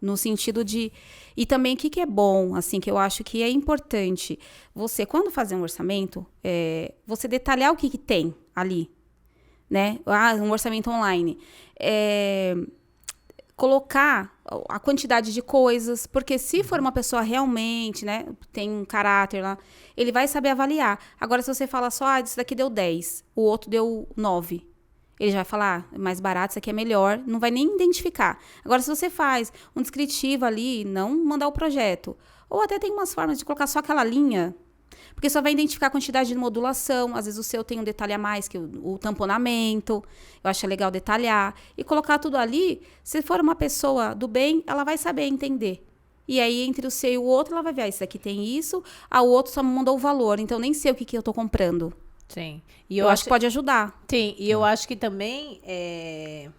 No sentido de... E também, o que é bom, assim, que eu acho que é importante. Você, quando fazer um orçamento, você detalhar o que tem ali, né? Um orçamento online. Colocar a quantidade de coisas, porque se for uma pessoa realmente, né, tem um caráter lá, ele vai saber avaliar. Agora, se você fala só, isso daqui deu 10, o outro deu 9... Ele já vai falar, mais barato, isso aqui é melhor, não vai nem identificar. Agora, se você faz um descritivo ali, não mandar o projeto, ou até tem umas formas de colocar só aquela linha, porque só vai identificar a quantidade de modulação, às vezes o seu tem um detalhe a mais, que o tamponamento, eu acho legal detalhar, e colocar tudo ali, se for uma pessoa do bem, ela vai saber entender. E aí, entre o seu e o outro, ela vai ver, esse aqui tem isso, o outro só me mandou o valor, então nem sei o que eu tô comprando. Sim. E eu acho que pode ajudar. Sim, e eu acho que também é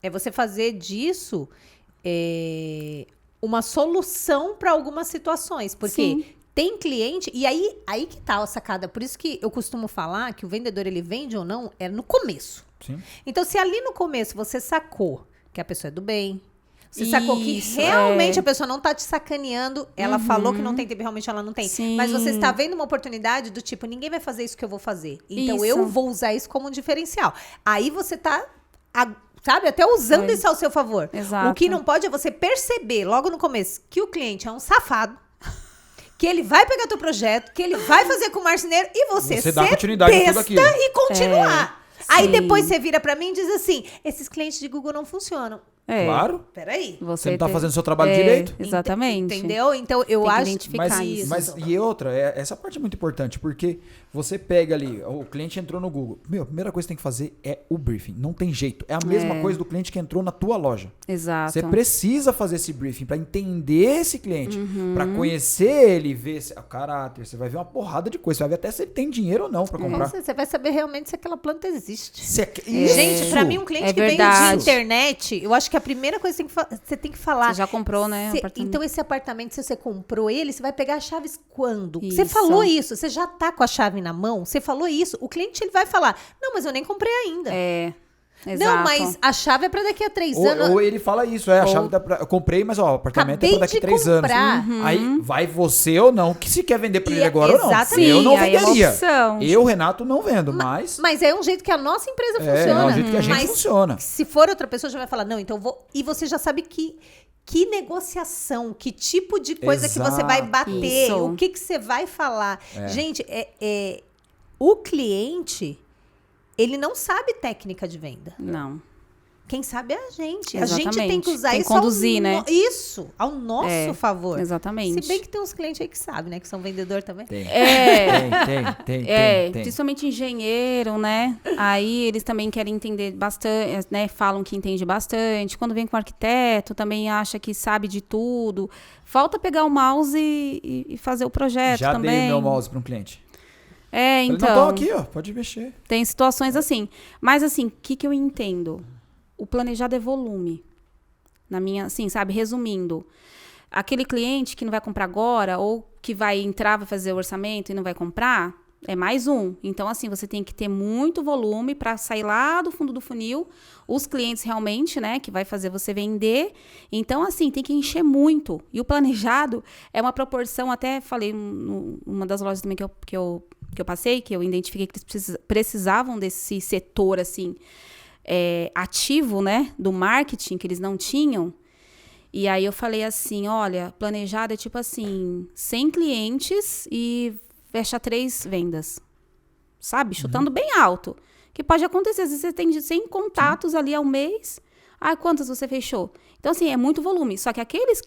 você fazer disso uma solução para algumas situações. Porque tem cliente... E aí que tá a sacada. Por isso que eu costumo falar que o vendedor, ele vende ou não, é no começo. Sim. Então, se ali no começo você sacou que a pessoa é do bem... Você sacou que realmente a pessoa não tá te sacaneando. Ela falou que não tem tempo, realmente ela não tem. Sim. Mas você está vendo uma oportunidade do tipo, ninguém vai fazer isso que eu vou fazer. Então, eu vou usar isso como um diferencial. Aí você tá, sabe, até usando isso ao seu favor. Exato. O que não pode é você perceber logo no começo que o cliente é um safado, que ele vai pegar teu projeto, que ele vai fazer com o marceneiro e você dá continuidade em tudo aquilo. E continuar. Aí depois você vira pra mim e diz assim, esses clientes de Google não funcionam. Claro. Peraí. Você não tá fazendo o seu trabalho direito. Exatamente. Entendeu? Então, eu acho... identificar isso. Mas e outra, essa parte é muito importante, porque você pega ali, o cliente entrou no Google. A primeira coisa que tem que fazer é o briefing. Não tem jeito. É a mesma coisa do cliente que entrou na tua loja. Exato. Você precisa fazer esse briefing para entender esse cliente, para conhecer ele, ver o caráter. Você vai ver uma porrada de coisa. Você vai ver até se ele tem dinheiro ou não para comprar. Você vai saber realmente se aquela planta existe. Isso. Gente, para mim, um cliente que vem de internet, eu acho que a primeira coisa que você tem que falar... Você já comprou, né? Então, esse apartamento, se você comprou ele, você vai pegar as chaves quando? Isso. Você falou isso, você já tá com a chave na mão, você falou isso, o cliente ele vai falar, não, mas eu nem comprei ainda. Exato. Não, mas a chave é para daqui a 3 anos. Ou ele fala isso, a chave eu comprei, mas o apartamento é para daqui a 3 anos. Aí vai você ou não, que se quer vender para ele agora ou não. Exatamente. Eu não venderia. Opção. Eu, Renato, não vendo, mas... Mas é um jeito que a nossa empresa funciona. É um jeito que a gente funciona. Se for outra pessoa, já vai falar, não, então vou... E você já sabe que negociação, que tipo de coisa que você vai bater, Isso. o que você vai falar. Gente, o cliente, ele não sabe técnica de venda. Não. Quem sabe é a gente. Exatamente. A gente tem que usar tem isso conduzir, né? Isso, ao nosso favor. Exatamente. Se bem que tem uns clientes aí que sabem, né? Que são vendedor também. Tem. Tem. Principalmente engenheiro, né? Aí eles também querem entender bastante, né? Falam que entende bastante. Quando vem com arquiteto, também acha que sabe de tudo. Falta pegar o mouse e fazer o projeto Já também. dei meu mouse para um cliente. Então. Não, tô aqui, ó. Pode mexer. Tem situações assim. Mas assim, o que eu entendo? O planejado é volume. Na minha, assim, sabe? Resumindo. Aquele cliente que não vai comprar agora ou que vai entrar, vai fazer o orçamento e não vai comprar, é mais um. Então, assim, você tem que ter muito volume para sair lá do fundo do funil. Os clientes realmente, né, que vai fazer você vender. Então, assim, tem que encher muito. E o planejado é uma proporção, até falei numa das lojas também que eu passei, que eu identifiquei que eles precisavam desse setor, assim, ativo, né, do marketing, que eles não tinham. E aí eu falei assim, olha, planejado é tipo assim, 100 clientes e fecha 3 vendas, sabe? Chutando bem alto. Que pode acontecer, às vezes você tem 100 contatos ali ao mês, quantas você fechou? Então, assim, é muito volume. Só que aqueles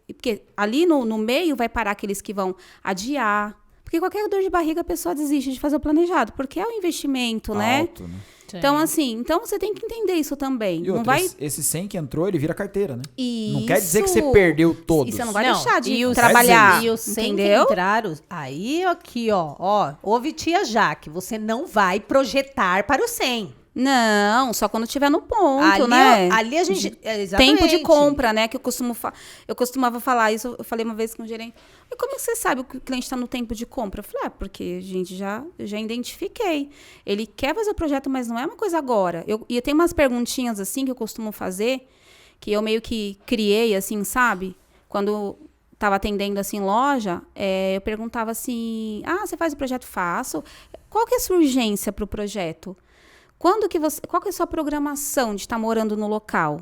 porque ali no meio vai parar aqueles que vão adiar. Porque qualquer dor de barriga a pessoa desiste de fazer o planejado, porque é um investimento, Alto, né? Então, assim, você tem que entender isso também. E não outra, vai... esse 100 que entrou, ele vira carteira, né? Isso. Não quer dizer que você perdeu todos. E você não vai deixar de e trabalhar, E os 100 entendeu? que entraram, aí aqui, ó, ouve tia Jaque, você não vai projetar para os 100. Não, só quando estiver no ponto, ali, né? Ali a gente... Exatamente. Tempo de compra, né? Que eu costumava falar isso. Eu falei uma vez com o gerente. E como você sabe que o cliente está no tempo de compra? Eu falei, porque a gente eu já identifiquei. Ele quer fazer o projeto, mas não é uma coisa agora. E eu tenho umas perguntinhas assim que eu costumo fazer, que eu meio que criei, assim, sabe? Quando estava atendendo assim loja, eu perguntava assim: você faz o projeto? Faço. Qual que é a sua urgência para o projeto? Qual que é a sua programação de estar morando no local?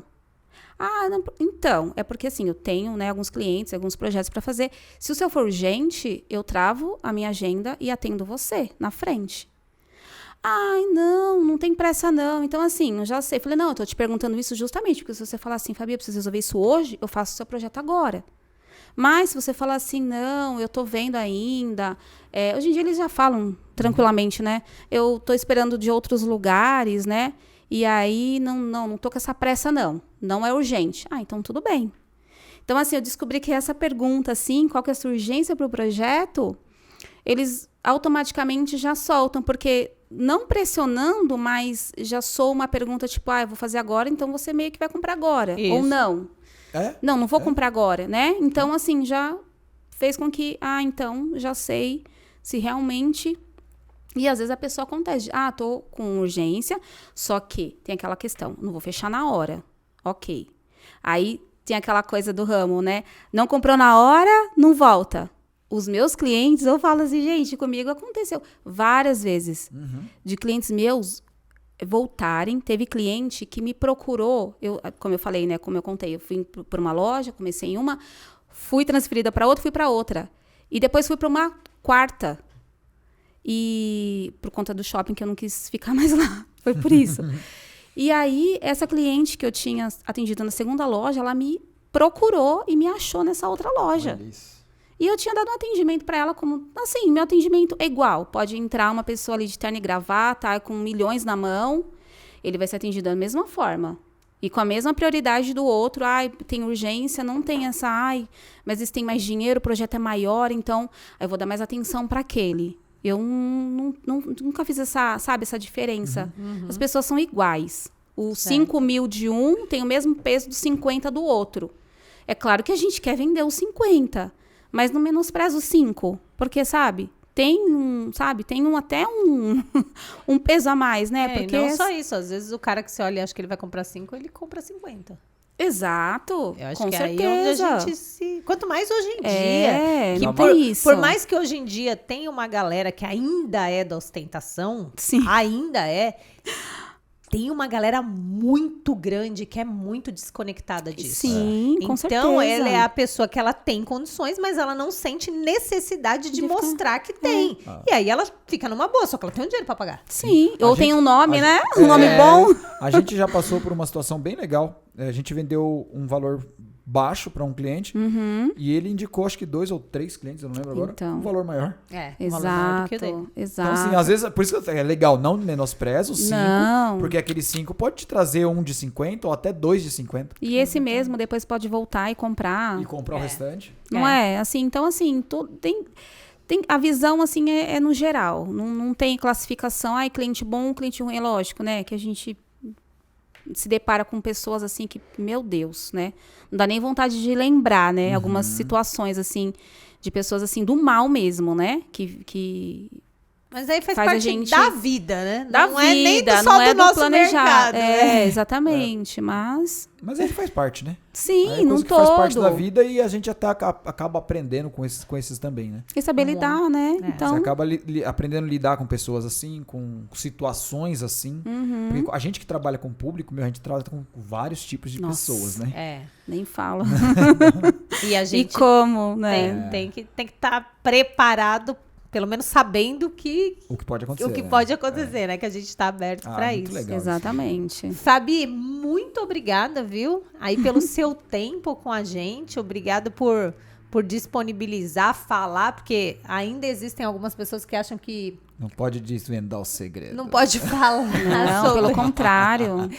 Não, então, é porque assim, eu tenho, né, alguns clientes, alguns projetos para fazer. Se o seu for urgente, eu travo a minha agenda e atendo você na frente. Não tem pressa não. Então, assim, eu já sei. Falei, não, eu tô te perguntando isso justamente, porque se você falar assim, Fabi, eu preciso resolver isso hoje, eu faço o seu projeto agora. Mas se você falar assim, não, eu tô vendo ainda... hoje em dia eles já falam tranquilamente, né? Eu tô esperando de outros lugares, né? E aí, não tô com essa pressa, não. Não é urgente. Então tudo bem. Então, assim, eu descobri que essa pergunta, assim, qual que é a sua urgência para o projeto, eles automaticamente já soltam, porque não pressionando, mas já soa uma pergunta tipo, eu vou fazer agora, então você meio que vai comprar agora. Isso. Ou não. Não vou comprar agora, né? Então, assim, já fez com que, então, já sei se realmente... E às vezes a pessoa acontece, tô com urgência, só que tem aquela questão, não vou fechar na hora. Ok. Aí tem aquela coisa do ramo, né? Não comprou na hora, não volta. Os meus clientes, eu falo assim, gente, comigo aconteceu várias vezes. De clientes meus voltarem. Teve cliente que me procurou, como eu falei, né? Como eu contei, eu fui para uma loja, comecei em uma, fui transferida para outra, fui para outra. E depois fui para uma quarta. E por conta do shopping que eu não quis ficar mais lá. Foi por isso. E aí, essa cliente que eu tinha atendido na segunda loja, ela me procurou e me achou nessa outra loja. Olha isso. E eu tinha dado um atendimento para ela como, assim, meu atendimento é igual. Pode entrar uma pessoa ali de terno e gravata, com milhões na mão, ele vai ser atendido da mesma forma. E com a mesma prioridade do outro. Ai, tem urgência, não tem essa, ai, mas eles têm mais dinheiro, o projeto é maior, então eu vou dar mais atenção para aquele. Eu nunca fiz essa diferença. As pessoas são iguais. O 5 mil de um tem o mesmo peso dos 50 do outro. É claro que a gente quer vender os 50, mas não menospreza os 5. Porque, sabe, tem até um peso a mais, né? Porque não só isso. Às vezes o cara que você olha e acha que ele vai comprar 5, ele compra 50. Exato, eu acho com que certeza. Aí é onde a gente se... Quanto mais hoje em dia... não tem isso. Por mais que hoje em dia tenha uma galera que ainda é da ostentação, sim, ainda é... Tem uma galera muito grande que é muito desconectada disso. Sim, com certeza. Então, ela é a pessoa que ela tem condições, mas ela não sente necessidade de mostrar que tem. E aí, ela fica numa boa, só que ela tem um dinheiro pra pagar. Sim, ou tem um nome, né? Um nome bom. A gente já passou por uma situação bem legal. A gente vendeu um valor baixo para um cliente e ele indicou, acho que 2 ou 3 clientes, eu não lembro agora, um valor maior. Exato, valor que o dele. Exato. Então, assim, às vezes, por isso que é legal, não menospreza os 5, porque aqueles 5 pode te trazer um de 50 ou até 2 de 50. E esse mesmo depois pode voltar e comprar. E comprar o restante. Não é? Assim, então, assim, tem a visão, assim, é no geral. Não tem classificação, cliente bom, cliente ruim. É lógico, né? Que a gente se depara com pessoas, assim, que, meu Deus, né? Não dá nem vontade de lembrar, né? Algumas situações, assim, de pessoas, assim, do mal mesmo, né? Que mas aí faz parte da vida, né? Da não vida, é nem só não é do nosso planejar. mercado. Né? Exatamente, mas ele faz parte, né? Sim, não todo. Faz parte da vida e a gente até acaba aprendendo com esses também, né? E saber lidar, né? Então... Você acaba aprendendo a lidar com pessoas assim, com situações assim. Porque a gente que trabalha com público, a gente trabalha com vários tipos de pessoas, né? Nem fala. E a gente como, né? Tem que estar preparado, pelo menos sabendo o que pode acontecer. O que pode acontecer, né? Que a gente está aberto para isso. Legal, exatamente. Isso. Fabi, muito obrigada, viu? Aí pelo seu tempo com a gente. Obrigada por disponibilizar, falar, porque ainda existem algumas pessoas que acham que... Não pode desvendar o segredo. Não pode falar. Não, pelo contrário.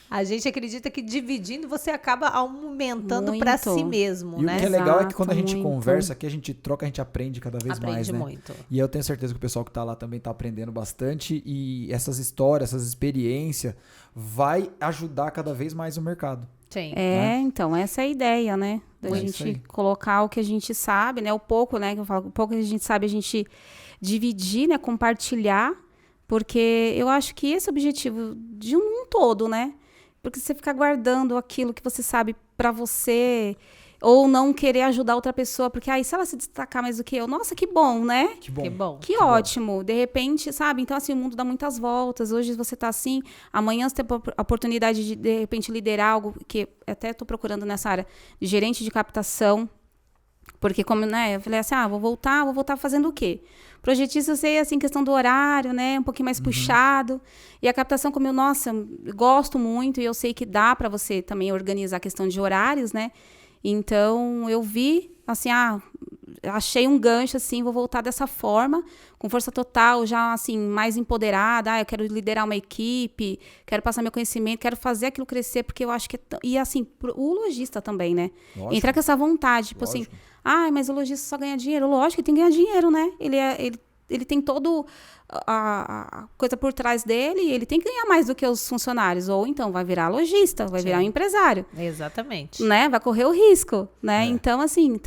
A gente acredita que dividindo você acaba aumentando para si mesmo, e né? o que é legal é que quando a gente conversa aqui, a gente troca, a gente aprende cada vez mais, né? Muito. E eu tenho certeza que o pessoal que tá lá também tá aprendendo bastante e essas histórias, essas experiências vai ajudar cada vez mais o mercado. Sim. Então, essa é a ideia, né? Da gente colocar o que a gente sabe, né? O pouco, né? Que eu falo, o pouco que a gente sabe, a gente dividir, né? Compartilhar, porque eu acho que esse é o objetivo de um todo, né? Porque você ficar guardando aquilo que você sabe pra você, ou não querer ajudar outra pessoa, porque aí se ela se destacar mais do que eu, nossa, que bom, né? Que bom. Que ótimo. Bom. De repente, sabe? Então, assim, o mundo dá muitas voltas. Hoje você tá assim, amanhã você tem a oportunidade de repente, liderar algo, que até tô procurando nessa área, de gerente de captação. Porque, como, né, eu falei assim, vou voltar fazendo o quê? Projetista, eu sei, assim, questão do horário, né, um pouquinho mais puxado. E a captação, como eu gosto muito, e eu sei que dá para você também organizar a questão de horários, né? Então, eu vi, assim, achei um gancho, assim, vou voltar dessa forma, com força total, já, assim, mais empoderada. Eu quero liderar uma equipe, quero passar meu conhecimento, quero fazer aquilo crescer, porque eu acho que... E, assim, o lojista também, né? Lógico. Entrar com essa vontade, tipo assim... mas o lojista só ganha dinheiro. Lógico que tem que ganhar dinheiro, né? Ele tem todo a coisa por trás dele, ele tem que ganhar mais do que os funcionários. Ou então vai virar lojista, vai virar um empresário. Exatamente. Né? Vai correr o risco, né? Então, assim,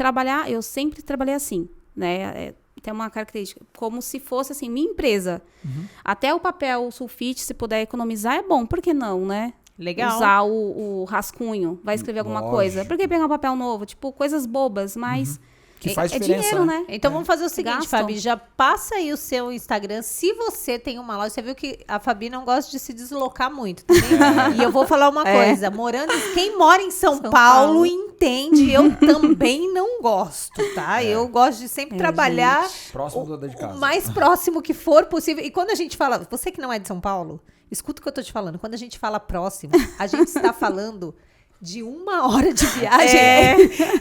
eu sempre trabalhei assim, né? Tem uma característica, como se fosse, assim, minha empresa. Até o papel sulfite, se puder economizar, é bom. Por que não, né? Legal. Usar o rascunho, vai escrever alguma coisa. Por que pegar um papel novo? Tipo, coisas bobas, mas... Que faz diferença, dinheiro, né? Então vamos fazer o seguinte, Fabi, já passa aí o seu Instagram. Se você tem uma loja, você viu que a Fabi não gosta de se deslocar muito, também. E eu vou falar uma coisa, quem mora em São Paulo entende, eu também não gosto, tá? Eu gosto de sempre trabalhar próximo de casa. o mais próximo que for possível. E quando a gente fala, você que não é de São Paulo, Escuta o que eu tô te falando. Quando a gente fala próximo, a gente está falando de 1 hora de viagem.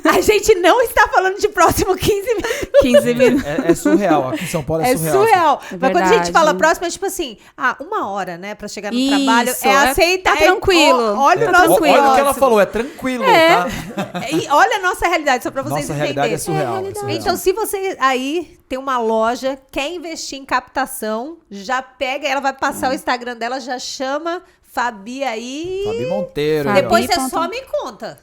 A gente não está falando de próximo 15 minutos. 15 minutos. É surreal. Aqui em São Paulo é surreal. Surreal. É Mas quando a gente verdade. fala próximo, é tipo assim, 1 hora, né? Pra chegar no Isso, trabalho. Aceita. tá tranquilo. Olha o nosso Olha o que ela próximo. falou, é tranquilo, tá? E olha a nossa realidade, só pra vocês Nossa entenderem. realidade é surreal. é surreal. Então, se você aí tem uma loja, quer investir em captação, já pega, ela vai passar o Instagram dela, já chama Fabi aí. Fabi Monteiro. Fabi. aí, ó. Depois você ponto- só me conta.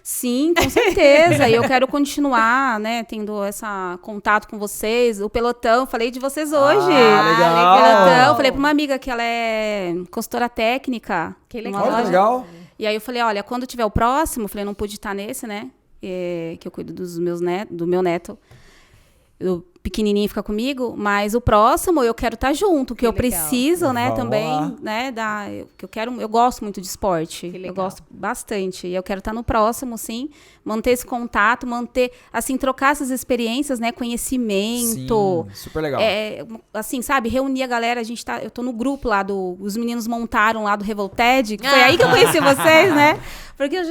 Sim, com certeza. E eu quero continuar, né, tendo esse contato com vocês. O pelotão, falei de vocês hoje. legal. Pelotão, falei pra uma amiga que ela é consultora técnica. Que numa legal. Olha que loja. legal. E aí eu falei, olha, quando tiver o próximo, eu falei, não pude estar nesse, né? Que eu cuido do meu neto. O pequenininho fica comigo, mas o próximo eu quero estar junto, que eu legal. preciso, né, Vamos também, lá. né, eu gosto muito de esporte. Que legal. Eu gosto bastante. E eu quero estar no próximo, sim, manter esse contato, assim, trocar essas experiências, né, conhecimento. Sim, super legal. Assim, sabe, reunir a galera, eu tô no grupo lá os meninos montaram lá do Revolted, que foi aí que eu conheci vocês, né? Porque eu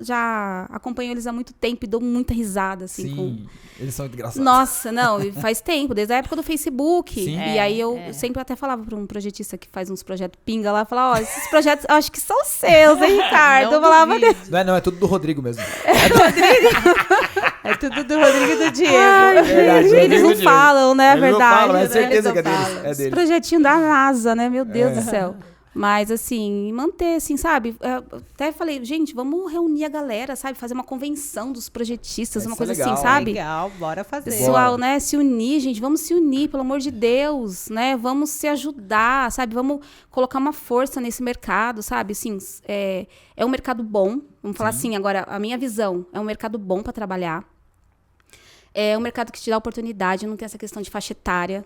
já acompanho eles há muito tempo e dou muita risada, assim, Sim, eles são muito engraçados. Nossa, não, e faz tempo, desde a época do Facebook. Sim. E aí eu sempre até falava para um projetista que faz uns projetos pinga lá, falava, ó, esses projetos eu acho que são seus, hein, Ricardo? Eu falava, duvido. Não, é tudo do Rodrigo mesmo. É tudo do Rodrigo e do Diego. É verdade, eles não Diego. falam, né? É Eles não verdade. falam, mas é né? certeza que é Eles não deles. falam. É Esse deles. projetinho da NASA, né? Meu Deus do céu. Mas, assim, manter, assim, sabe? Eu até falei, gente, vamos reunir a galera, sabe? Fazer uma convenção dos projetistas, Isso uma é coisa legal. assim, sabe? Legal, bora fazer. Pessoal, Bora. né, se unir, gente, vamos se unir, pelo amor de Deus, né, vamos se ajudar, sabe, vamos colocar uma força nesse mercado, sabe, assim, é um mercado bom, vamos falar assim, agora, a minha visão, é um mercado bom para trabalhar, é um mercado que te dá oportunidade, não tem essa questão de faixa etária,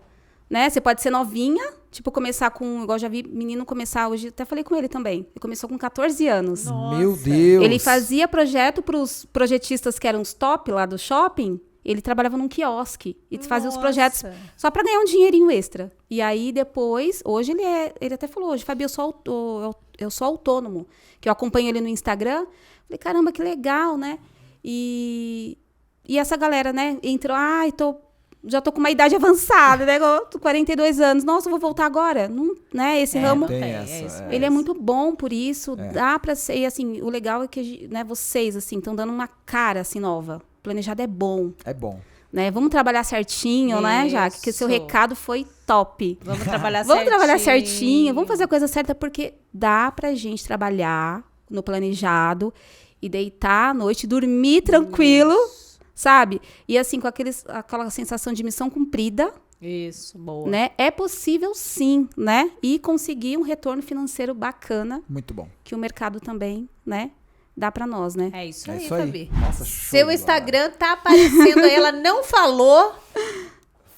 né, você pode ser novinha, tipo, começar com, igual já vi menino começar hoje, até falei com ele também, ele começou com 14 anos. Nossa. Meu Deus. Ele fazia projeto para os projetistas que eram os top lá do shopping. Ele trabalhava num quiosque e fazia os projetos só para ganhar um dinheirinho extra. E aí depois, hoje ele até falou, hoje, Fabi, eu sou autônomo, que eu acompanho ele no Instagram. Falei, caramba, que legal, né? E essa galera, né, entrou, já tô com uma idade avançada, né? Eu tô 42 anos. Nossa, eu vou voltar agora. Não, né? Esse ramo, Tem tem, essa. isso. ele é muito bom por isso. Dá pra ser, e assim, o legal é que, né, vocês, assim, estão dando uma cara, assim, nova. Planejado é bom, É bom. né? Vamos trabalhar certinho, né, Jaque? Porque seu Isso. recado foi top. Vamos trabalhar Vamos trabalhar certinho, vamos fazer a coisa certa, porque dá pra gente trabalhar no planejado e deitar à noite, dormir tranquilo, sabe? E assim, com aquela sensação de missão cumprida, Isso, boa. né? É possível sim, né? E conseguir um retorno financeiro bacana, Muito bom. que o mercado também, né? Dá pra nós, né? É isso É aí, isso aí. Fabi. Nossa, show Seu de Instagram tá aparecendo aí, ela não falou.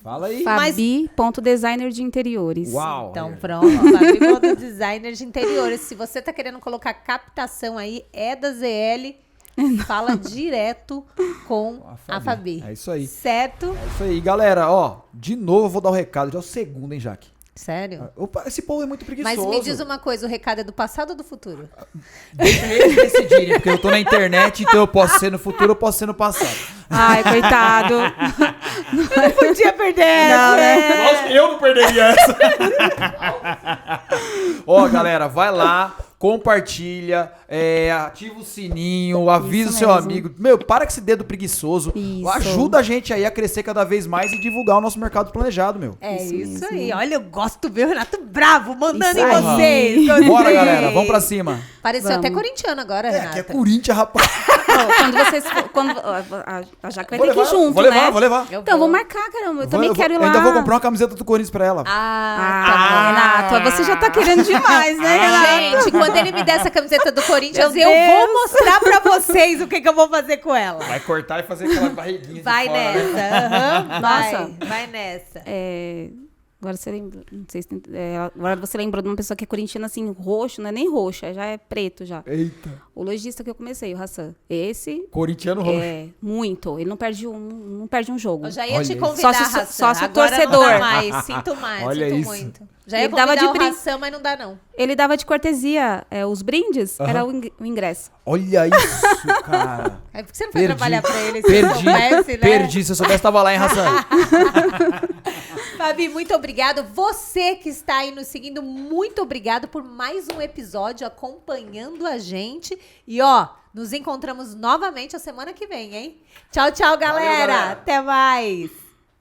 Fala aí. Fabi.designer de interiores. Uau. Então, pronto. Fabi Moda Designer de interiores. Se você tá querendo colocar captação aí, é da ZL. Fala direto com a Fabi. É isso aí. Certo? É isso aí. Galera, ó, de novo eu vou dar o recado. Já é o segundo, hein, Jaque? Sério? Opa, esse povo é muito preguiçoso. Mas me diz uma coisa, o recado é do passado ou do futuro? Deixa eles decidirem, porque eu tô na internet, então eu posso ser no futuro, eu posso ser no passado. Ai, coitado. Não podia perder Não, né? Nossa, eu não perderia essa. Ó, galera, vai lá, compartilha, ativa o sininho, avisa o Isso seu mesmo. amigo. Meu, para com esse dedo preguiçoso. Isso. Ajuda a gente aí a crescer cada vez mais e divulgar o nosso mercado planejado, meu. É isso, Isso aí. mesmo. Olha, eu gosto do meu Renato bravo, mandando Isso em aí. vocês. Bora, Gostei. galera, vamos pra cima. Pareceu Vamos. até corintiano agora, Aqui Renata. é Corinthians, rapaz. Quando vocês. A Jaque vai Vou ter que ir levar, junto, vou levar, né? vou levar. Então, vou marcar, caramba. Eu também quero ir lá. Ainda vou comprar uma camiseta do Corinthians pra ela. Renata, você já tá querendo demais, né, Renata? Gente, quando ele me der essa camiseta do Corinthians, Meu eu Deus. vou mostrar pra vocês o que eu vou fazer com ela. Vai cortar e fazer aquela barriguinha Vai de fora, nessa. né? aham, Nossa. vai nessa. Agora você lembra, não sei se agora você lembrou de uma pessoa que é corintiana, assim, roxo, não é nem roxo, já é preto já. Eita. O lojista que eu comecei, o Hassan. Esse... Corintiano roxo. É, muito. Ele não perde um jogo. Eu já ia te Olha convidar, Hassan. Sócio Agora torcedor. não dá mais, sinto mais, Olha sinto isso. muito. Já ia Ele dava convidar de o Hassan, mas não dá não. Ele dava de cortesia os brindes, era o ingresso. Olha isso, cara. É porque você não foi trabalhar pra ele, se Perdi, soubesse, né? perdi. Se eu soubesse, tava lá em Hassan. Fabi, muito obrigado. Você que está aí nos seguindo, muito obrigado por mais um episódio acompanhando a gente. E ó, nos encontramos novamente a semana que vem, hein? Tchau, tchau, galera. Valeu, galera. Até mais.